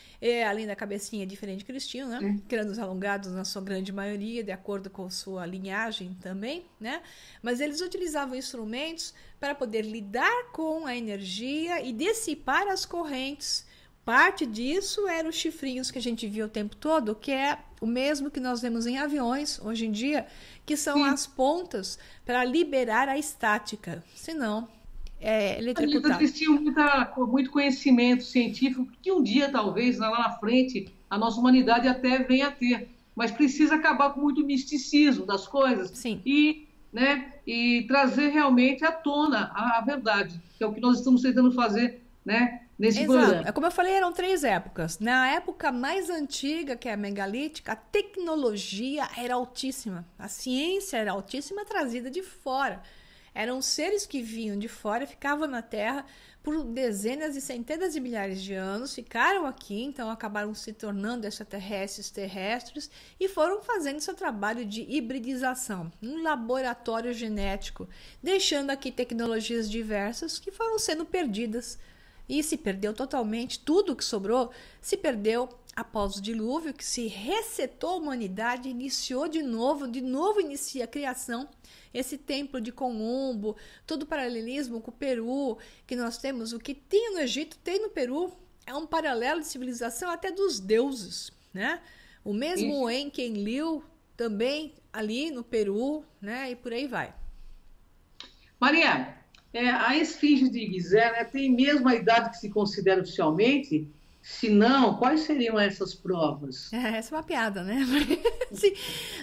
além da cabecinha diferente que eles tinham, né? Crânios alongados na sua grande maioria, de acordo com sua linhagem também, né? Mas eles utilizavam instrumentos para poder lidar com a energia e dissipar as correntes. Parte disso eram os chifrinhos que a gente via o tempo todo, que é o mesmo que nós vemos em aviões hoje em dia, que são as pontas para liberar a estática, senão é eletrocutado. Eles tinham muito conhecimento científico que um dia, talvez, lá na frente, a nossa humanidade até venha a ter, mas precisa acabar com muito misticismo das coisas. Sim. E trazer realmente à tona a verdade, que é o que nós estamos tentando fazer, né? Nesse programa. Como eu falei, eram 3 épocas. Na época mais antiga, que é a megalítica, a tecnologia era altíssima. A ciência era altíssima, trazida de fora. Eram seres que vinham de fora, ficavam na Terra por dezenas e centenas de milhares de anos, ficaram aqui, então acabaram se tornando extraterrestres terrestres e foram fazendo seu trabalho de hibridização, um laboratório genético, deixando aqui tecnologias diversas que foram sendo perdidas. E se perdeu totalmente, tudo que sobrou se perdeu após o dilúvio, que se resetou a humanidade, iniciou de novo inicia a criação, esse templo de Komombo, todo o paralelismo com o Peru, que nós temos, o que tem no Egito, tem no Peru, é um paralelo de civilização até dos deuses, né? O mesmo Enkidu também ali no Peru, né? E por aí vai. Maria, a esfinge de Gizé, né, tem mesmo a idade que se considera oficialmente? Se não, quais seriam essas provas? Essa é uma piada, né? Sim.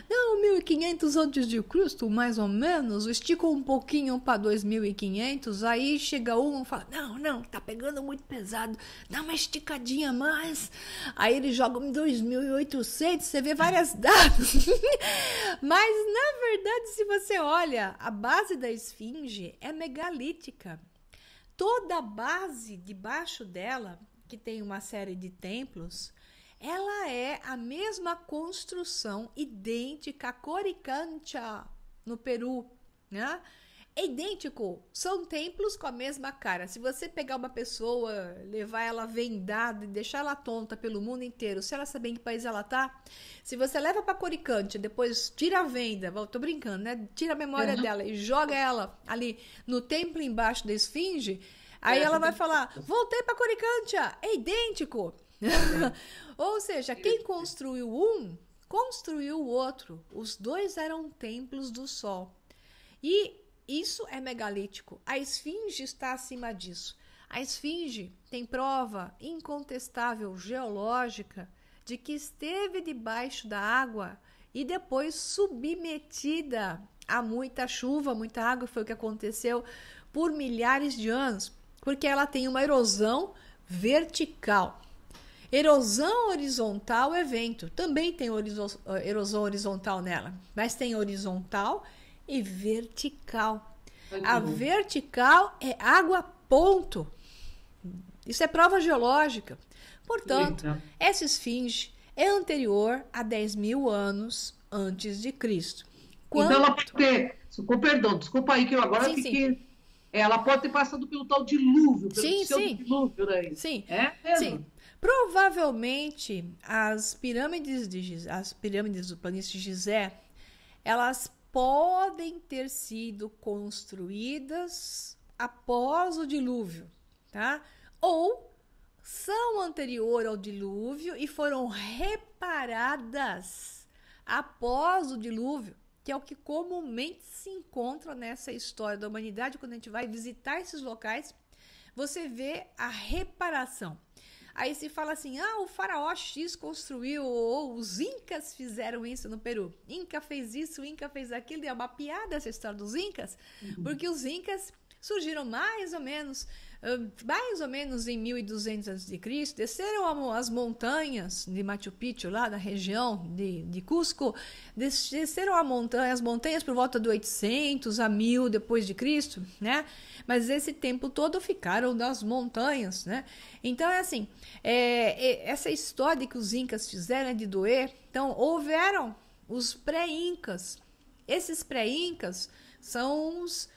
Não, 1500 antes de Cristo, mais ou menos, esticam um pouquinho para 2500, aí chega um e fala, não, tá pegando muito pesado, dá uma esticadinha a mais. Aí eles jogam em 2800, você vê várias datas. Mas, na verdade, se você olha, a base da esfinge é megalítica. Toda a base debaixo dela, que tem uma série de templos, ela é a mesma construção idêntica a Coricancha, no Peru, né? É idêntico, são templos com a mesma cara. Se você pegar uma pessoa, levar ela vendada e deixar ela tonta pelo mundo inteiro, se ela saber em que país ela tá, se você leva para Coricancha, depois tira a venda, tô brincando, né? Tira a memória dela e joga ela ali no templo embaixo da esfinge, aí ela vai falar, voltei para Coricancha, é idêntico. Ou seja, quem construiu um, construiu o outro. Os dois eram templos do sol. E isso é megalítico. A esfinge está acima disso. A esfinge tem prova incontestável geológica de que esteve debaixo da água e depois submetida a muita chuva, muita água. Foi o que aconteceu por milhares de anos. Porque ela tem uma erosão vertical. Erosão horizontal é vento. Também tem erosão horizontal nela. Mas tem horizontal e vertical. A vertical é água ponto. Isso é prova geológica. Portanto, essa esfinge é anterior a 10.000 anos antes de Cristo. Então ela pode ter... Perdão, desculpa aí que eu agora fiquei... Sim. Ela pode ter passado pelo tal dilúvio, pelo dilúvio daí. Sim, é mesmo? Sim. Provavelmente as pirâmides do planície de Gizé, elas podem ter sido construídas após o dilúvio, tá? Ou são anterior ao dilúvio e foram reparadas após o dilúvio, que é o que comumente se encontra nessa história da humanidade. Quando a gente vai visitar esses locais, você vê a reparação. Aí se fala assim, o faraó X construiu, ou os incas fizeram isso no Peru. Inca fez isso, Inca fez aquilo. E é uma piada essa história dos incas, porque os incas surgiram mais ou menos em 1200 a.C., desceram as montanhas de Machu Picchu, lá da região de Cusco, desceram as montanhas por volta de 800 a 1000 depois de Cristo, né? Mas esse tempo todo ficaram nas montanhas, né? Então é assim, essa história de que os incas fizeram é de doer. Então houveram os pré-incas. Esses pré-incas são os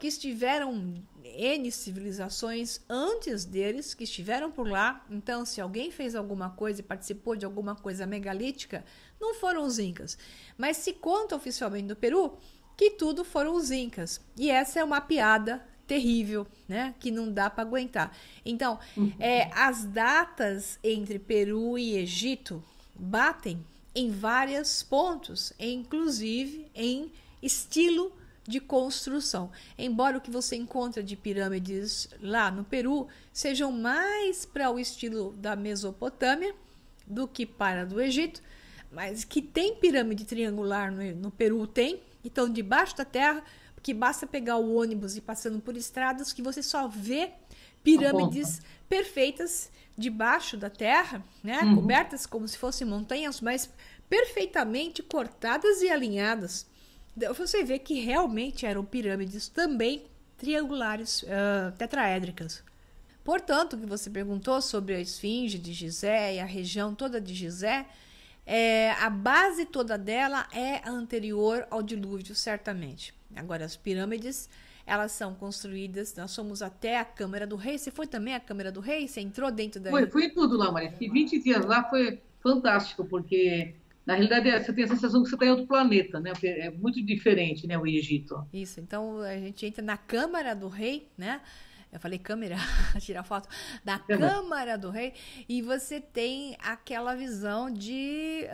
que estiveram N civilizações antes deles, que estiveram por lá. Então, se alguém fez alguma coisa e participou de alguma coisa megalítica, não foram os incas. Mas se conta oficialmente no Peru que tudo foram os incas. E essa é uma piada terrível, né? Que não dá para aguentar. Então, as datas entre Peru e Egito batem em vários pontos, inclusive em estilo de construção. Embora o que você encontra de pirâmides lá no Peru sejam mais para o estilo da Mesopotâmia do que para do Egito, mas que tem pirâmide triangular no Peru, tem. Então, debaixo da terra, porque basta pegar o ônibus e passando por estradas que você só vê pirâmides perfeitas debaixo da terra, né? Cobertas como se fossem montanhas, mas perfeitamente cortadas e alinhadas. você vê que realmente eram pirâmides também triangulares, tetraédricas. Portanto, o que você perguntou sobre a esfinge de Gizé e a região toda de Gizé, a base toda dela é anterior ao dilúvio, certamente. Agora, as pirâmides, elas são construídas, nós fomos até a Câmara do Rei. Você foi também à Câmara do Rei? Você entrou dentro da... Fui tudo lá, Maria. Fiquei 20 dias lá, foi fantástico, porque na realidade você tem a sensação que você está em outro planeta, né? Porque é muito diferente, né, o Egito. Isso, então a gente entra na Câmara do Rei, né? Eu falei câmera, tirar foto da Câmara do Rei, e você tem aquela visão de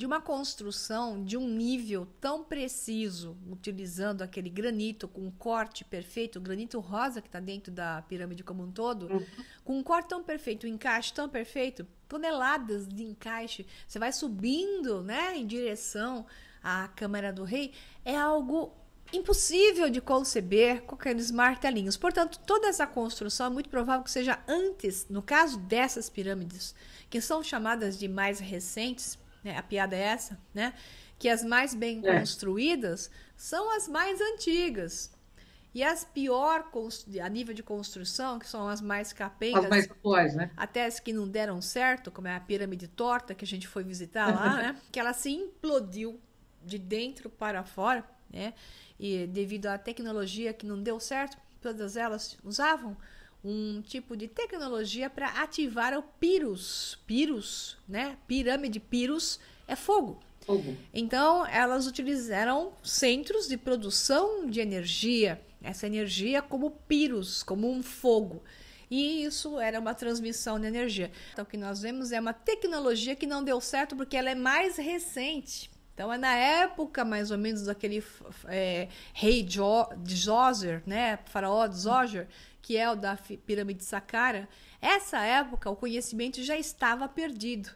uma construção de um nível tão preciso, utilizando aquele granito com um corte perfeito, o granito rosa que está dentro da pirâmide como um todo, com um corte tão perfeito, um encaixe tão perfeito, toneladas de encaixe, você vai subindo, né, em direção à Câmara do Rei, é algo impossível de conceber com aqueles martelinhos. Portanto, toda essa construção é muito provável que seja antes, no caso dessas pirâmides, que são chamadas de mais recentes, né? A piada é essa, né? Que as mais bem construídas são as mais antigas. E as pior a nível de construção, que são as mais capengas, as mais atuais, né? até as que não deram certo, como é a pirâmide torta que a gente foi visitar lá, né? Que ela se implodiu de dentro para fora, né? E devido à tecnologia que não deu certo, todas elas usavam um tipo de tecnologia para ativar o Pyrrhus. Pyrrhus, né? Pirâmide Pyrrhus é fogo. Então, elas utilizaram centros de produção de energia, essa energia como Pyrrhus, como um fogo. E isso era uma transmissão de energia. Então, o que nós vemos é uma tecnologia que não deu certo porque ela é mais recente. Então, é na época, mais ou menos, daquele rei de Djoser, né? Faraó Djoser, que é o da pirâmide de Saqqara. Essa época, o conhecimento já estava perdido.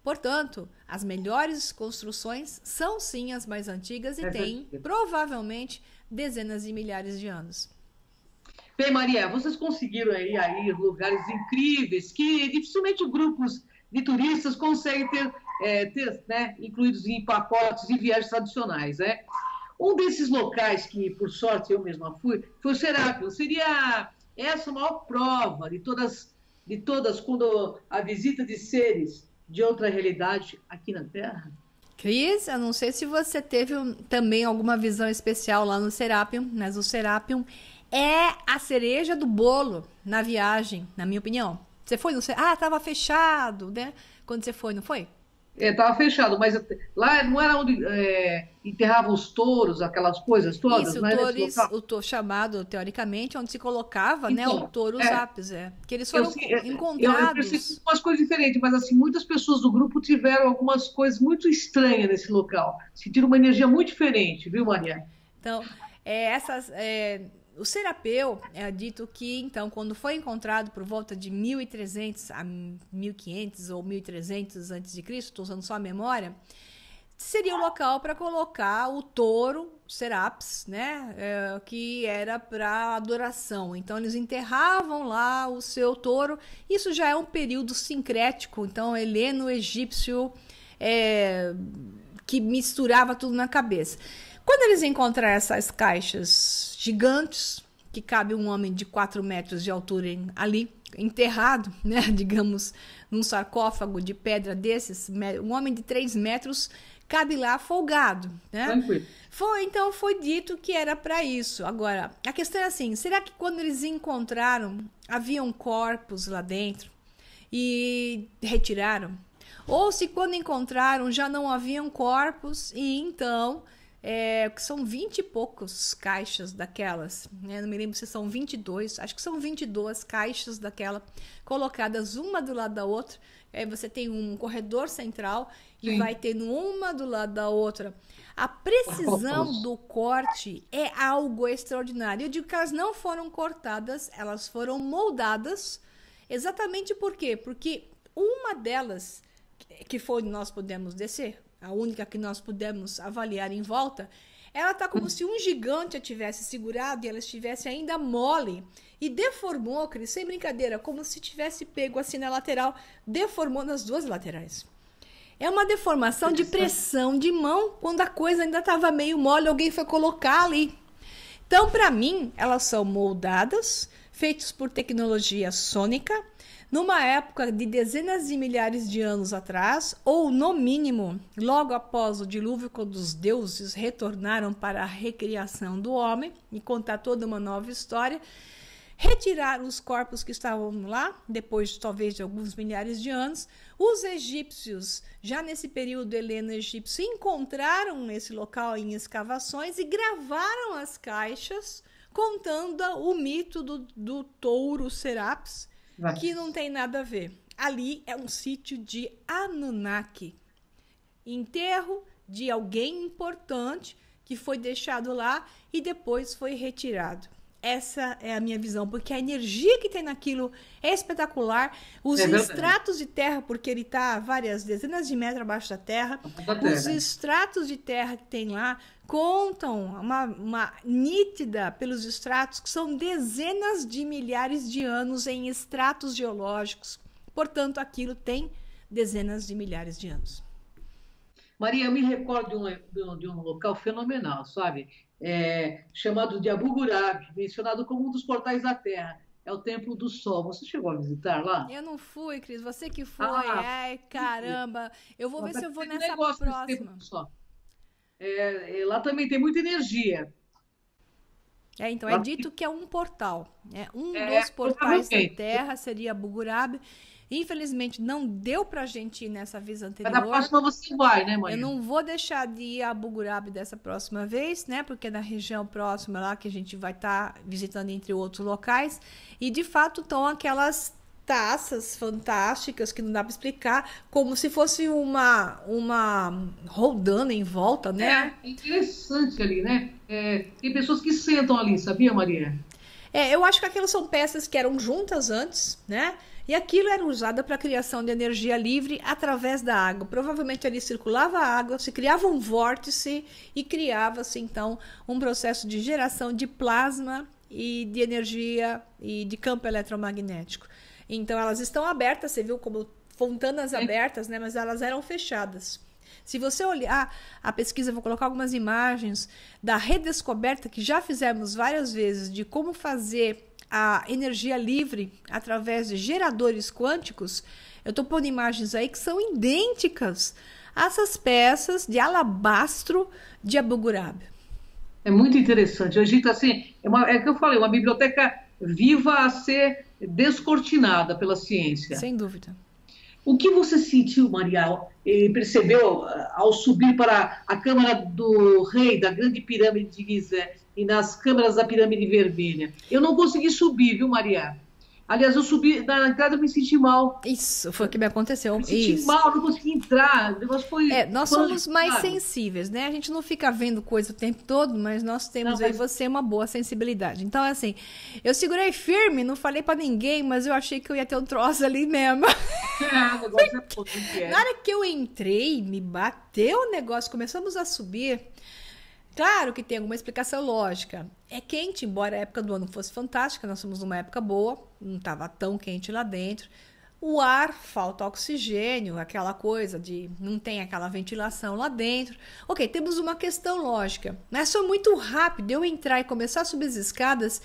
Portanto, as melhores construções são, sim, as mais antigas e têm, provavelmente, dezenas de milhares de anos. Bem, Maria, vocês conseguiram aí lugares incríveis que dificilmente grupos de turistas conseguem ter, né, incluídos em pacotes de viagens tradicionais, né? Um desses locais que, por sorte, eu mesma fui, foi o Serápio. Seria essa a maior prova de todas quando a visita de seres de outra realidade aqui na Terra? Cris, eu não sei se você teve também alguma visão especial lá no Serápium, mas o Serápium é a cereja do bolo na viagem, na minha opinião. Você foi no Serápium? Ah, estava fechado, né? Quando você foi, não foi? Estava fechado, mas lá não era onde enterravam os touros, aquelas coisas todas? Isso, o touro chamado, teoricamente, onde se colocava, então, né, o touro apis, que eles foram encontrados. Eu percebi umas coisas diferentes, mas assim, muitas pessoas do grupo tiveram algumas coisas muito estranhas nesse local. Sentiram uma energia muito diferente, viu, Maria? Então, o Serapeu é dito que, então, quando foi encontrado por volta de 1300 a 1500 ou 1300 a.C., estou usando só a memória, seria o local para colocar o touro Serapis, né, que era para adoração. Então, eles enterravam lá o seu touro. Isso já é um período sincrético, então, heleno-egípcio, que misturava tudo na cabeça. Quando eles encontraram essas caixas gigantes, que cabe um homem de 4 metros de altura ali, enterrado, né, digamos, num sarcófago de pedra desses, um homem de 3 metros cabe lá folgado, né? Tranquilo. Então foi dito que era para isso. Agora, a questão é assim, será que quando eles encontraram, haviam corpos lá dentro e retiraram? Ou se quando encontraram já não haviam corpos e então... são 20 e poucos caixas daquelas, né? Não me lembro se são 22, acho que são 22 caixas daquela, colocadas uma do lado da outra. Aí você tem um corredor central e vai tendo uma do lado da outra. A precisão do corte é algo extraordinário. Eu digo que elas não foram cortadas, elas foram moldadas. Exatamente por quê? Porque uma delas, que foi onde nós pudemos descer, a única que nós pudemos avaliar em volta, ela está como se um gigante a tivesse segurado e ela estivesse ainda mole e deformou, Cris, sem brincadeira, como se tivesse pego assim na lateral, deformou nas duas laterais. É uma deformação de Interessante. pressão de mão quando a coisa ainda estava meio mole, alguém foi colocar ali. Então, para mim, elas são moldadas, feitas por tecnologia sônica, numa época de dezenas de milhares de anos atrás, ou no mínimo, logo após o dilúvio, quando os deuses retornaram para a recriação do homem e contar toda uma nova história, retiraram os corpos que estavam lá, depois talvez de alguns milhares de anos. Os egípcios, já nesse período heleno-egípcio, encontraram esse local em escavações e gravaram as caixas contando o mito do touro Serapis, que não tem nada a ver. Ali é um sítio de Anunnaki, enterro de alguém importante que foi deixado lá e depois foi retirado. Essa é a minha visão, porque a energia que tem naquilo é espetacular. Os estratos de terra, porque ele está várias dezenas de metros abaixo da terra, os estratos de terra que tem lá contam uma nítida pelos estratos, que são dezenas de milhares de anos em estratos geológicos. Portanto, aquilo tem dezenas de milhares de anos. Maria, eu me recordo de um local fenomenal, sabe? Chamado de Abu Ghurab, mencionado como um dos portais da Terra. É o Templo do Sol. Você chegou a visitar lá? Eu não fui, Cris. Você que foi. Ah, Ai, caramba. Eu vou ver se eu vou tem um nessa negócio nesse Templo próxima. do Sol. Lá também tem muita energia. Então é Lá dito que é um portal. Um é, dos portais da provavelmente. Terra seria Abu Ghurab. Infelizmente, não deu pra gente ir nessa vez Mas da anterior. próxima você vai, né, Eu Maria? não vou deixar de ir a Abu Ghurab dessa próxima vez, né? Porque é na região próxima lá que a gente vai estar visitando, entre outros locais. E, de fato, estão aquelas taças fantásticas que não dá para explicar, como se fosse uma roldana em volta, né? É interessante ali, né? Tem pessoas que sentam ali, sabia, Maria? Eu acho que aquelas são peças que eram juntas antes, né? E aquilo era usado para a criação de energia livre através da água. Provavelmente ali circulava a água, se criava um vórtice e criava-se, então, um processo de geração de plasma e de energia e de campo eletromagnético. Então, elas estão abertas, você viu como fontanas abertas, né? Mas elas eram fechadas. Se você olhar a pesquisa, eu vou colocar algumas imagens da redescoberta que já fizemos várias vezes de como fazer a energia livre através de geradores quânticos. Eu estou pondo imagens aí que são idênticas a essas peças de alabastro de Abu Ghurab. É muito interessante. O Egito, assim, é o que eu falei, uma biblioteca viva a ser descortinada pela ciência. Sem dúvida. O que você sentiu, Maria, e percebeu ao subir para a Câmara do Rei, da Grande Pirâmide de Gizé, e nas câmaras da Pirâmide Vermelha? Eu não consegui subir, viu, Maria? Aliás, eu subi, na entrada eu me senti mal. Isso foi o que me aconteceu. Me senti Isso. mal, não consegui entrar. O negócio foi. Nós somos mais sensíveis, né? A gente não fica vendo coisa o tempo todo, mas nós temos aí você uma boa sensibilidade. Então, assim, eu segurei firme, não falei pra ninguém, mas eu achei que eu ia ter um troço ali mesmo. O negócio Na hora que eu entrei, me bateu o negócio, começamos a subir. Claro que tem alguma explicação lógica. É quente, embora a época do ano fosse fantástica, nós somos numa época boa, não estava tão quente lá dentro. O ar, falta oxigênio, aquela coisa de não tem aquela ventilação lá dentro. Ok, temos uma questão lógica, mas foi muito rápido eu entrar e começar a subir as escadas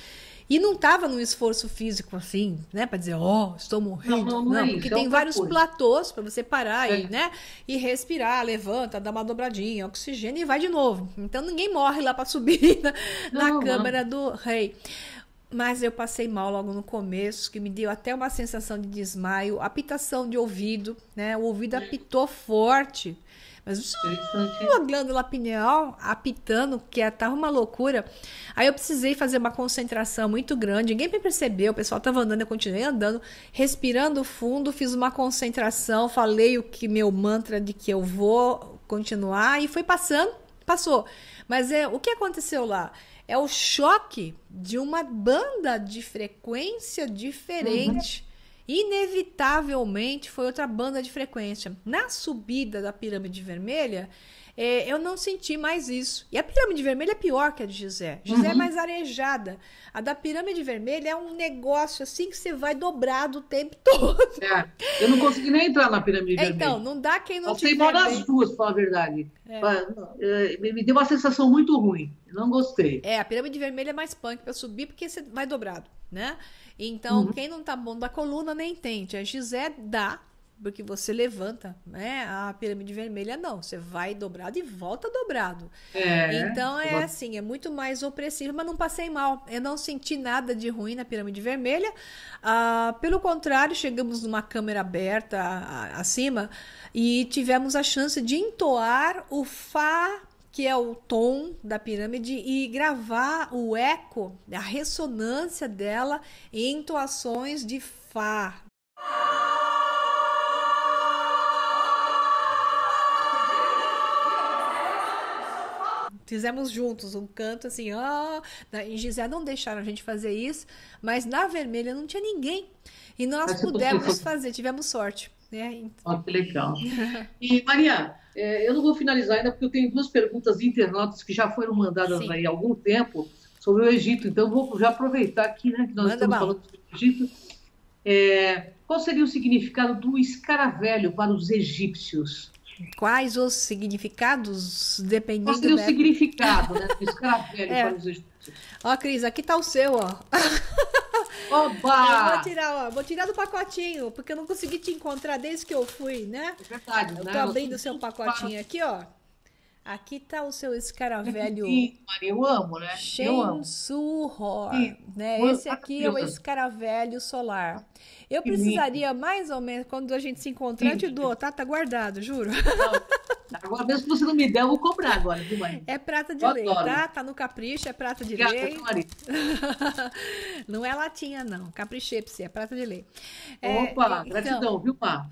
e não estava num esforço físico assim, né, para dizer, estou morrendo. Não é porque isso, tem vários coisa. platôs para você parar né, e respirar, levanta, dá uma dobradinha, oxigênio e vai de novo. Então ninguém morre lá para subir na Câmara do Rei. Mas eu passei mal logo no começo, que me deu até uma sensação de desmaio, apitação de ouvido, né? O ouvido apitou forte. Mas a glândula pineal apitando, que tava uma loucura. Aí eu precisei fazer uma concentração muito grande. Ninguém me percebeu, o pessoal tava andando, eu continuei andando, respirando fundo, fiz uma concentração, falei meu mantra de que eu vou continuar e foi passando, passou. Mas o que aconteceu lá? É o choque de uma banda de frequência diferente. Inevitavelmente foi outra banda de frequência. Na subida da Pirâmide Vermelha, eu não senti mais isso. E a pirâmide vermelha é pior que a de Gizé. Gizé é mais arejada. A da pirâmide vermelha é um negócio assim que você vai dobrado o tempo todo. Eu não consegui nem entrar na pirâmide vermelha. Então, não dá quem não Passei tiver mal nas bem. duas, pra falar a verdade. Me deu uma sensação muito ruim. Não gostei. A pirâmide vermelha é mais punk para subir porque você vai dobrado, né? Então, quem não tá bom da coluna nem tente. A Gizé dá, porque você levanta, né? A pirâmide vermelha não, você vai dobrado e volta dobrado. Então assim, é muito mais opressivo, mas não passei mal. Eu não senti nada de ruim na pirâmide vermelha. Pelo contrário, chegamos numa câmera aberta acima e tivemos a chance de entoar o Fá, que é o tom da pirâmide, e gravar o eco, a ressonância dela em entoações de Fá. Fizemos juntos um canto assim, em Gizé não deixaram a gente fazer isso, mas na vermelha não tinha ninguém. E nós pudemos fazer, tivemos sorte. Né? Que legal. E, Maria, eu não vou finalizar ainda, porque eu tenho duas perguntas de internautas que já foram mandadas aí há algum tempo sobre o Egito. Então, eu vou já aproveitar aqui, né, que nós estamos falando sobre o Egito. Qual seria o significado do escaravelho para os egípcios? Quais os significados, dependendo... Qual seria o significado, né, do escaravelho para os egípcios? Ó, Cris, aqui tá o seu, ó. Oba! Vou tirar do pacotinho, porque eu não consegui te encontrar desde que eu fui, né? É verdade, eu tô abrindo o seu pacotinho aqui, ó. Aqui tá o seu escaravelho. Sim, Maria, eu amo, né? Shensuhor, né? Esse aqui é o escaravelho solar. Eu precisaria mais ou menos, quando a gente se encontrar, eu te dou, tá? Tá guardado, juro. Agora, mesmo que você não me der, eu vou cobrar agora, viu, Maria? É prata de lei, tá? Tá no capricho, é prata de lei. Maria. Não é latinha, não. Caprichei pra você, é prata de lei. Opa, gratidão, viu, Má?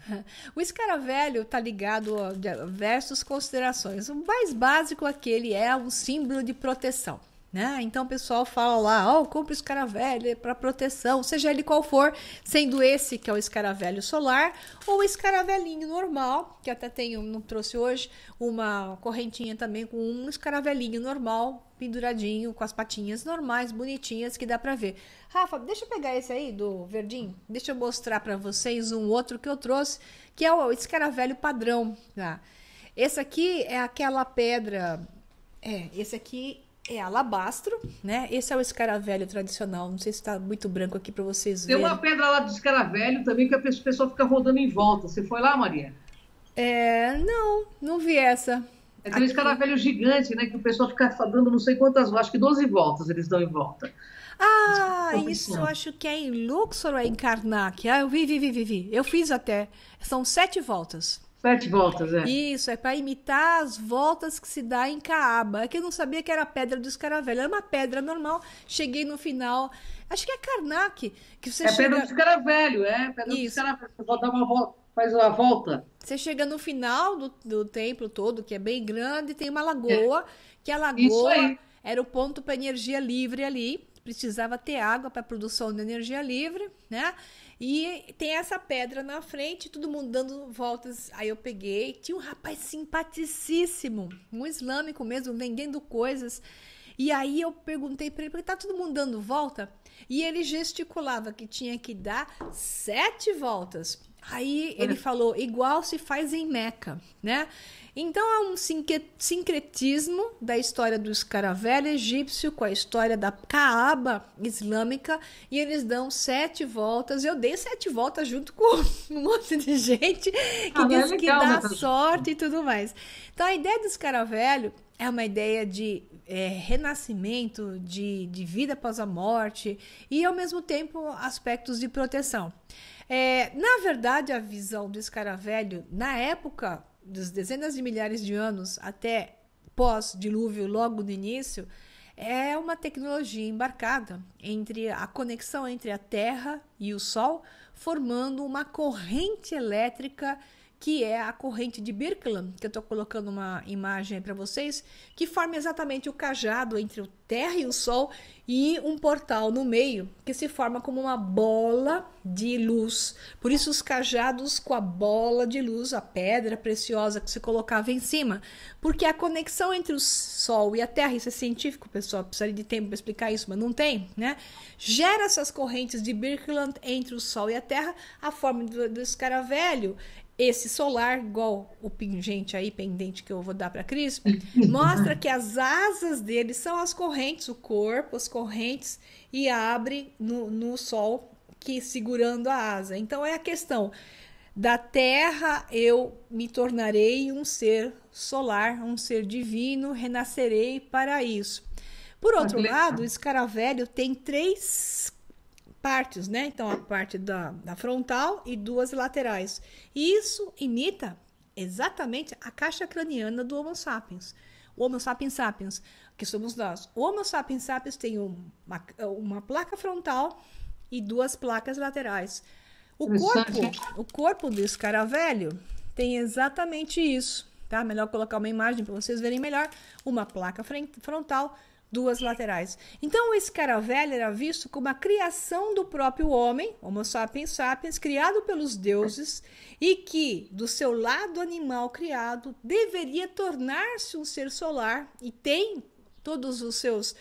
O escaravelho tá ligado a diversas considerações. O mais básico é que ele é um símbolo de proteção. Né? Então o pessoal fala lá, compra o escaravelho para proteção, seja ele qual for, sendo esse que é o escaravelho solar ou o escaravelhinho normal, que até não trouxe hoje, uma correntinha também com um escaravelhinho normal, penduradinho, com as patinhas normais, bonitinhas, que dá para ver. Rafa, deixa eu pegar esse aí do verdinho, deixa eu mostrar para vocês um outro que eu trouxe, que é o escaravelho padrão. Tá? Esse aqui é aquela pedra, esse aqui é alabastro, né? Esse é o escaravelho tradicional. Não sei se está muito branco aqui para vocês verem. Tem uma pedra lá do escaravelho também que a pessoa fica rodando em volta. Você foi lá, Maria? Não vi essa. É aquele escaravelho gigante, né? Que o pessoal fica dando não sei quantas, acho que 12 voltas eles dão em volta. Isso eu acho que é em Luxor ou é em Karnak? Eu vi. Eu fiz até. São 7 voltas. 7 voltas, Isso, é para imitar as voltas que se dá em Caaba. É que eu não sabia que era a pedra do escaravelho. Era uma pedra normal. Cheguei no final. Acho que é Karnak. Que você pedra do escaravelho, pedra do escaravelho. Você pode dar uma volta, faz uma volta. Você chega no final do templo todo, que é bem grande, e tem uma lagoa, que a lagoa era o ponto para energia livre ali. Precisava ter água para produção de energia livre, né? E tem essa pedra na frente, todo mundo dando voltas. Aí eu peguei, tinha um rapaz simpaticíssimo, um islâmico mesmo, vendendo coisas. E aí eu perguntei para ele, porque tá todo mundo dando volta? E ele gesticulava que tinha que dar 7 voltas. Aí ele falou, igual se faz em Meca, né? Então é um sincretismo da história do escaravelho egípcio com a história da Caaba islâmica, e eles dão 7 voltas. Eu dei 7 voltas junto com um monte de gente que diz que dá sorte e tudo mais. Então a ideia do escaravelho é uma ideia de renascimento, de vida após a morte e ao mesmo tempo aspectos de proteção. Na verdade, a visão do escaravelho, na época das dezenas de milhares de anos até pós-dilúvio, logo no início, é uma tecnologia embarcada entre a conexão entre a Terra e o Sol, formando uma corrente elétrica que é a corrente de Birkeland, que eu estou colocando uma imagem para vocês, que forma exatamente o cajado entre o Terra e o Sol e um portal no meio, que se forma como uma bola de luz. Por isso os cajados com a bola de luz, a pedra preciosa que se colocava em cima, porque a conexão entre o Sol e a Terra, isso é científico, pessoal, precisaria de tempo para explicar isso, mas não tem, né? Gera essas correntes de Birkeland entre o Sol e a Terra, a forma do escaravelho. Esse solar, igual o pingente aí, pendente que eu vou dar para a Cris, mostra que as asas dele são as correntes, o corpo, as correntes, e abre no Sol, que segurando a asa. Então é a questão da Terra, eu me tornarei um ser solar, um ser divino, renascerei para isso. Por outro lado, o escaravelho tem 3 partes, né? Então, a parte da frontal e 2 laterais. E isso imita exatamente a caixa craniana do Homo sapiens. O Homo sapiens sapiens, que somos nós. O Homo sapiens sapiens tem uma placa frontal e 2 placas laterais. O corpo do escaravelho tem exatamente isso, tá? Melhor colocar uma imagem para vocês verem melhor. Uma placa frontal, 2 laterais. Então, o escaravelho era visto como a criação do próprio homem, Homo sapiens sapiens, criado pelos deuses, e que, do seu lado animal criado, deveria tornar-se um ser solar, e tem todos os seus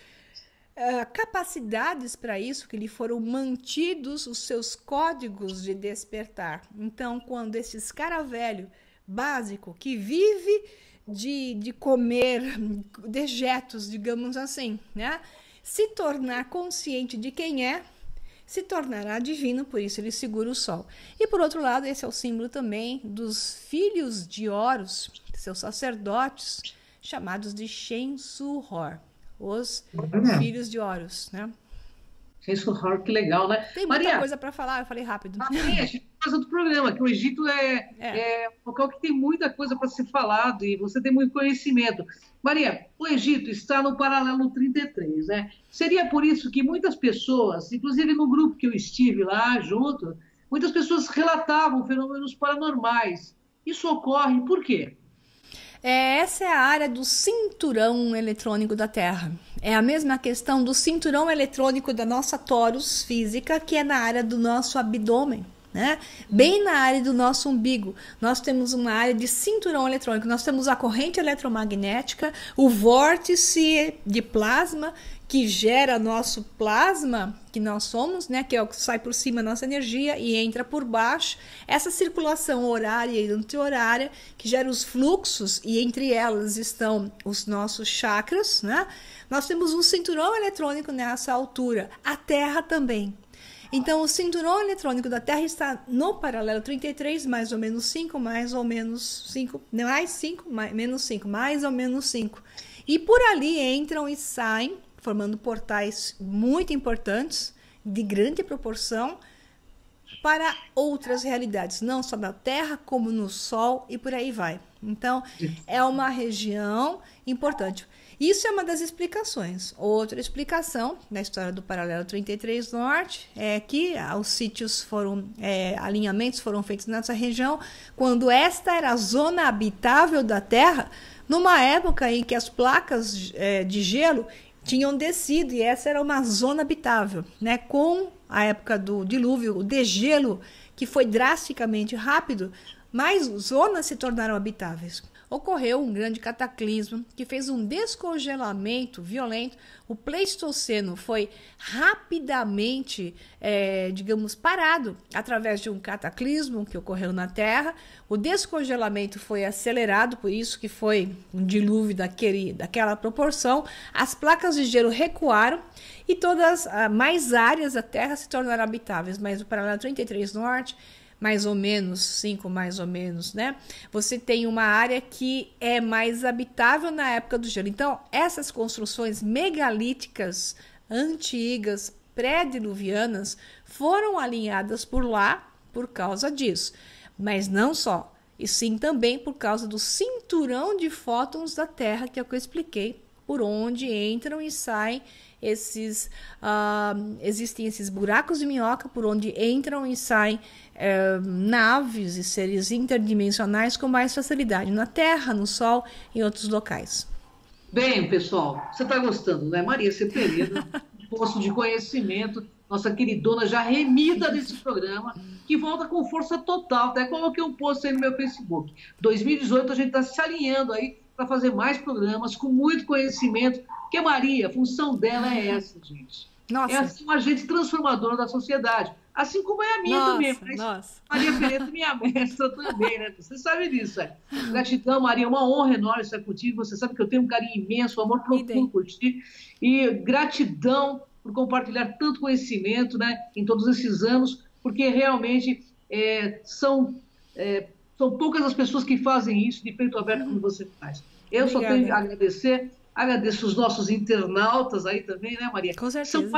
capacidades para isso, que lhe foram mantidos os seus códigos de despertar. Então, quando esse escaravelho básico, que vive de comer dejetos, digamos assim, né? Se tornar consciente de quem é, se tornará divino, por isso ele segura o sol. E por outro lado, esse é o símbolo também dos filhos de Horus, seus sacerdotes, chamados de Shensu-Hor, os filhos de Horus, né? Shensu-Hor, que legal, né? Tem muita coisa para falar, eu falei rápido. A gente faz do programa, que o Egito é um local que tem muita coisa para ser falado e você tem muito conhecimento. Maria, o Egito está no paralelo 33, né? Seria por isso que muitas pessoas, inclusive no grupo que eu estive lá junto, muitas pessoas relatavam fenômenos paranormais. Isso ocorre por quê? Essa é a área do cinturão eletrônico da Terra. É a mesma questão do cinturão eletrônico da nossa torus física, que é na área do nosso abdômen, né? Bem na área do nosso umbigo. Nós temos uma área de cinturão eletrônico. Nós temos a corrente eletromagnética, o vórtice de plasma, que gera nosso plasma, que nós somos, né, que é o que sai por cima da nossa energia e entra por baixo. Essa circulação horária e anti-horária, que gera os fluxos, e entre elas estão os nossos chakras, né? Nós temos um cinturão eletrônico nessa altura, a Terra também. Então, o cinturão eletrônico da Terra está no paralelo 33, mais ou menos 5, mais ou menos 5, mais 5, menos 5, mais ou menos 5. E por ali entram e saem, formando portais muito importantes, de grande proporção, para outras realidades, não só da Terra, como no Sol e por aí vai. Então, é uma região importante. Isso é uma das explicações. Outra explicação na história do paralelo 33 Norte é que os sítios alinhamentos foram feitos nessa região quando esta era a zona habitável da Terra, numa época em que as placas de gelo tinham descido e essa era uma zona habitável, né? Com a época do dilúvio, o degelo, que foi drasticamente rápido, mais zonas se tornaram habitáveis. Ocorreu um grande cataclismo que fez um descongelamento violento. O Pleistoceno foi rapidamente, parado através de um cataclismo que ocorreu na Terra. O descongelamento foi acelerado, por isso que foi um dilúvio daquela proporção. As placas de gelo recuaram e todas mais áreas da Terra se tornaram habitáveis. Mas o paralelo 33 Norte, mais ou menos, 5 mais ou menos, né? Você tem uma área que é mais habitável na época do gelo. Então, essas construções megalíticas, antigas, pré-diluvianas, foram alinhadas por lá por causa disso. Mas não só, e sim também por causa do cinturão de fótons da Terra, que é o que eu expliquei por onde entram e saem existem esses buracos de minhoca por onde entram e saem naves e seres interdimensionais com mais facilidade na Terra, no Sol e em outros locais. Bem, pessoal, você está gostando, né? Maria C. Pereira, posto de conhecimento, nossa queridona já remida desse programa, que volta com força total. Até coloquei um post aí no meu Facebook. 2018 a gente está se alinhando aí para fazer mais programas com muito conhecimento, porque Maria, a função dela é essa, gente. Nossa. É assim, um agente transformador da sociedade. Assim como é a minha também. Mas Maria Pereira é minha mestra também, né? Você sabe disso, é. Gratidão, Maria. É uma honra enorme estar contigo. Você sabe que eu tenho um carinho imenso, um amor profundo por ti. E gratidão por compartilhar tanto conhecimento, né, em todos esses anos, porque realmente são poucas as pessoas que fazem isso de peito aberto como você faz. Eu Obrigada. Só tenho a agradecer. Agradeço os nossos internautas aí também, né, Maria? Com certeza.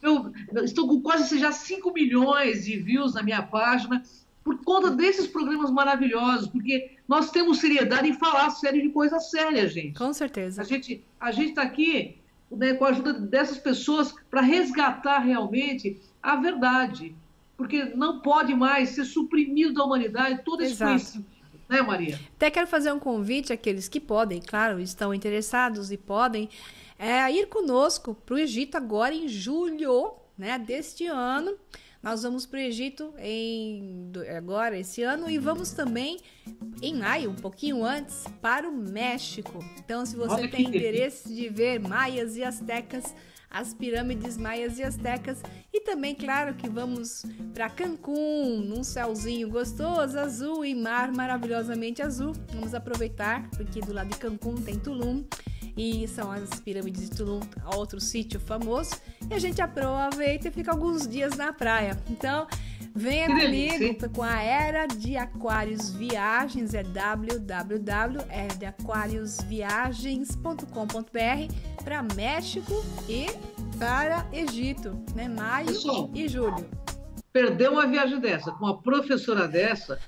Eu estou com quase já 5 milhões de views na minha página por conta desses programas maravilhosos, porque nós temos seriedade em falar sério de coisa séria, gente. Com certeza. A gente está aqui, né, com a ajuda dessas pessoas para resgatar realmente a verdade, porque não pode mais ser suprimido da humanidade todo esse conhecimento. Né, Maria? Até quero fazer um convite àqueles que podem, claro, estão interessados e podem ir conosco para o Egito agora em julho, né, deste ano. Nós vamos para o Egito agora, esse ano, e vamos também em maio, um pouquinho antes, para o México. Então, se você tem interesse de ver maias e astecas, as pirâmides maias e astecas, e também, claro, que vamos para Cancún, num céuzinho gostoso, azul e mar maravilhosamente azul. Vamos aproveitar, porque do lado de Cancún tem Tulum, e são as pirâmides de Tulum, outro sítio famoso, e a gente aproveita e fica alguns dias na praia. Então, venha comigo com a Era de Aquários Viagens, é www.aquariosviagens.com.br, para México e para Egito, né? Maio e julho. Perder uma viagem dessa com uma professora dessa,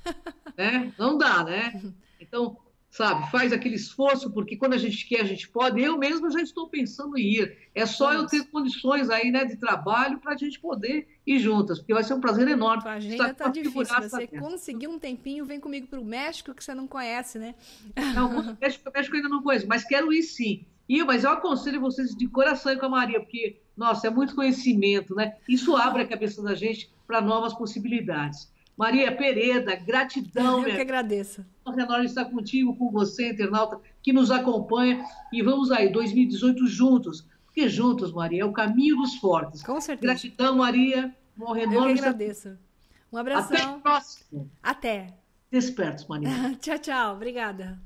né? Não dá, né? Então, sabe, faz aquele esforço, porque quando a gente quer, a gente pode. Eu mesmo já estou pensando em ir. É só eu ter condições aí, né, de trabalho para a gente poder ir juntas, porque vai ser um prazer enorme. A agenda tá difícil. Você conseguir um tempinho, vem comigo para o México, que você não conhece, né? Não, o México eu ainda não conheço, mas quero ir sim. Mas eu aconselho vocês de coração com a Maria, porque, nossa, é muito conhecimento, né? Isso abre a cabeça da gente para novas possibilidades. Maria Pereira, gratidão. Eu que agradeço. É enorme estar contigo, com você, internauta, que nos acompanha. E vamos aí, 2018 juntos. Porque juntos, Maria, é o caminho dos fortes. Com certeza. Gratidão, Maria. Eu que agradeço. Um abração. Até o próximo. Até. Despertos, Maria. Tchau, tchau. Obrigada.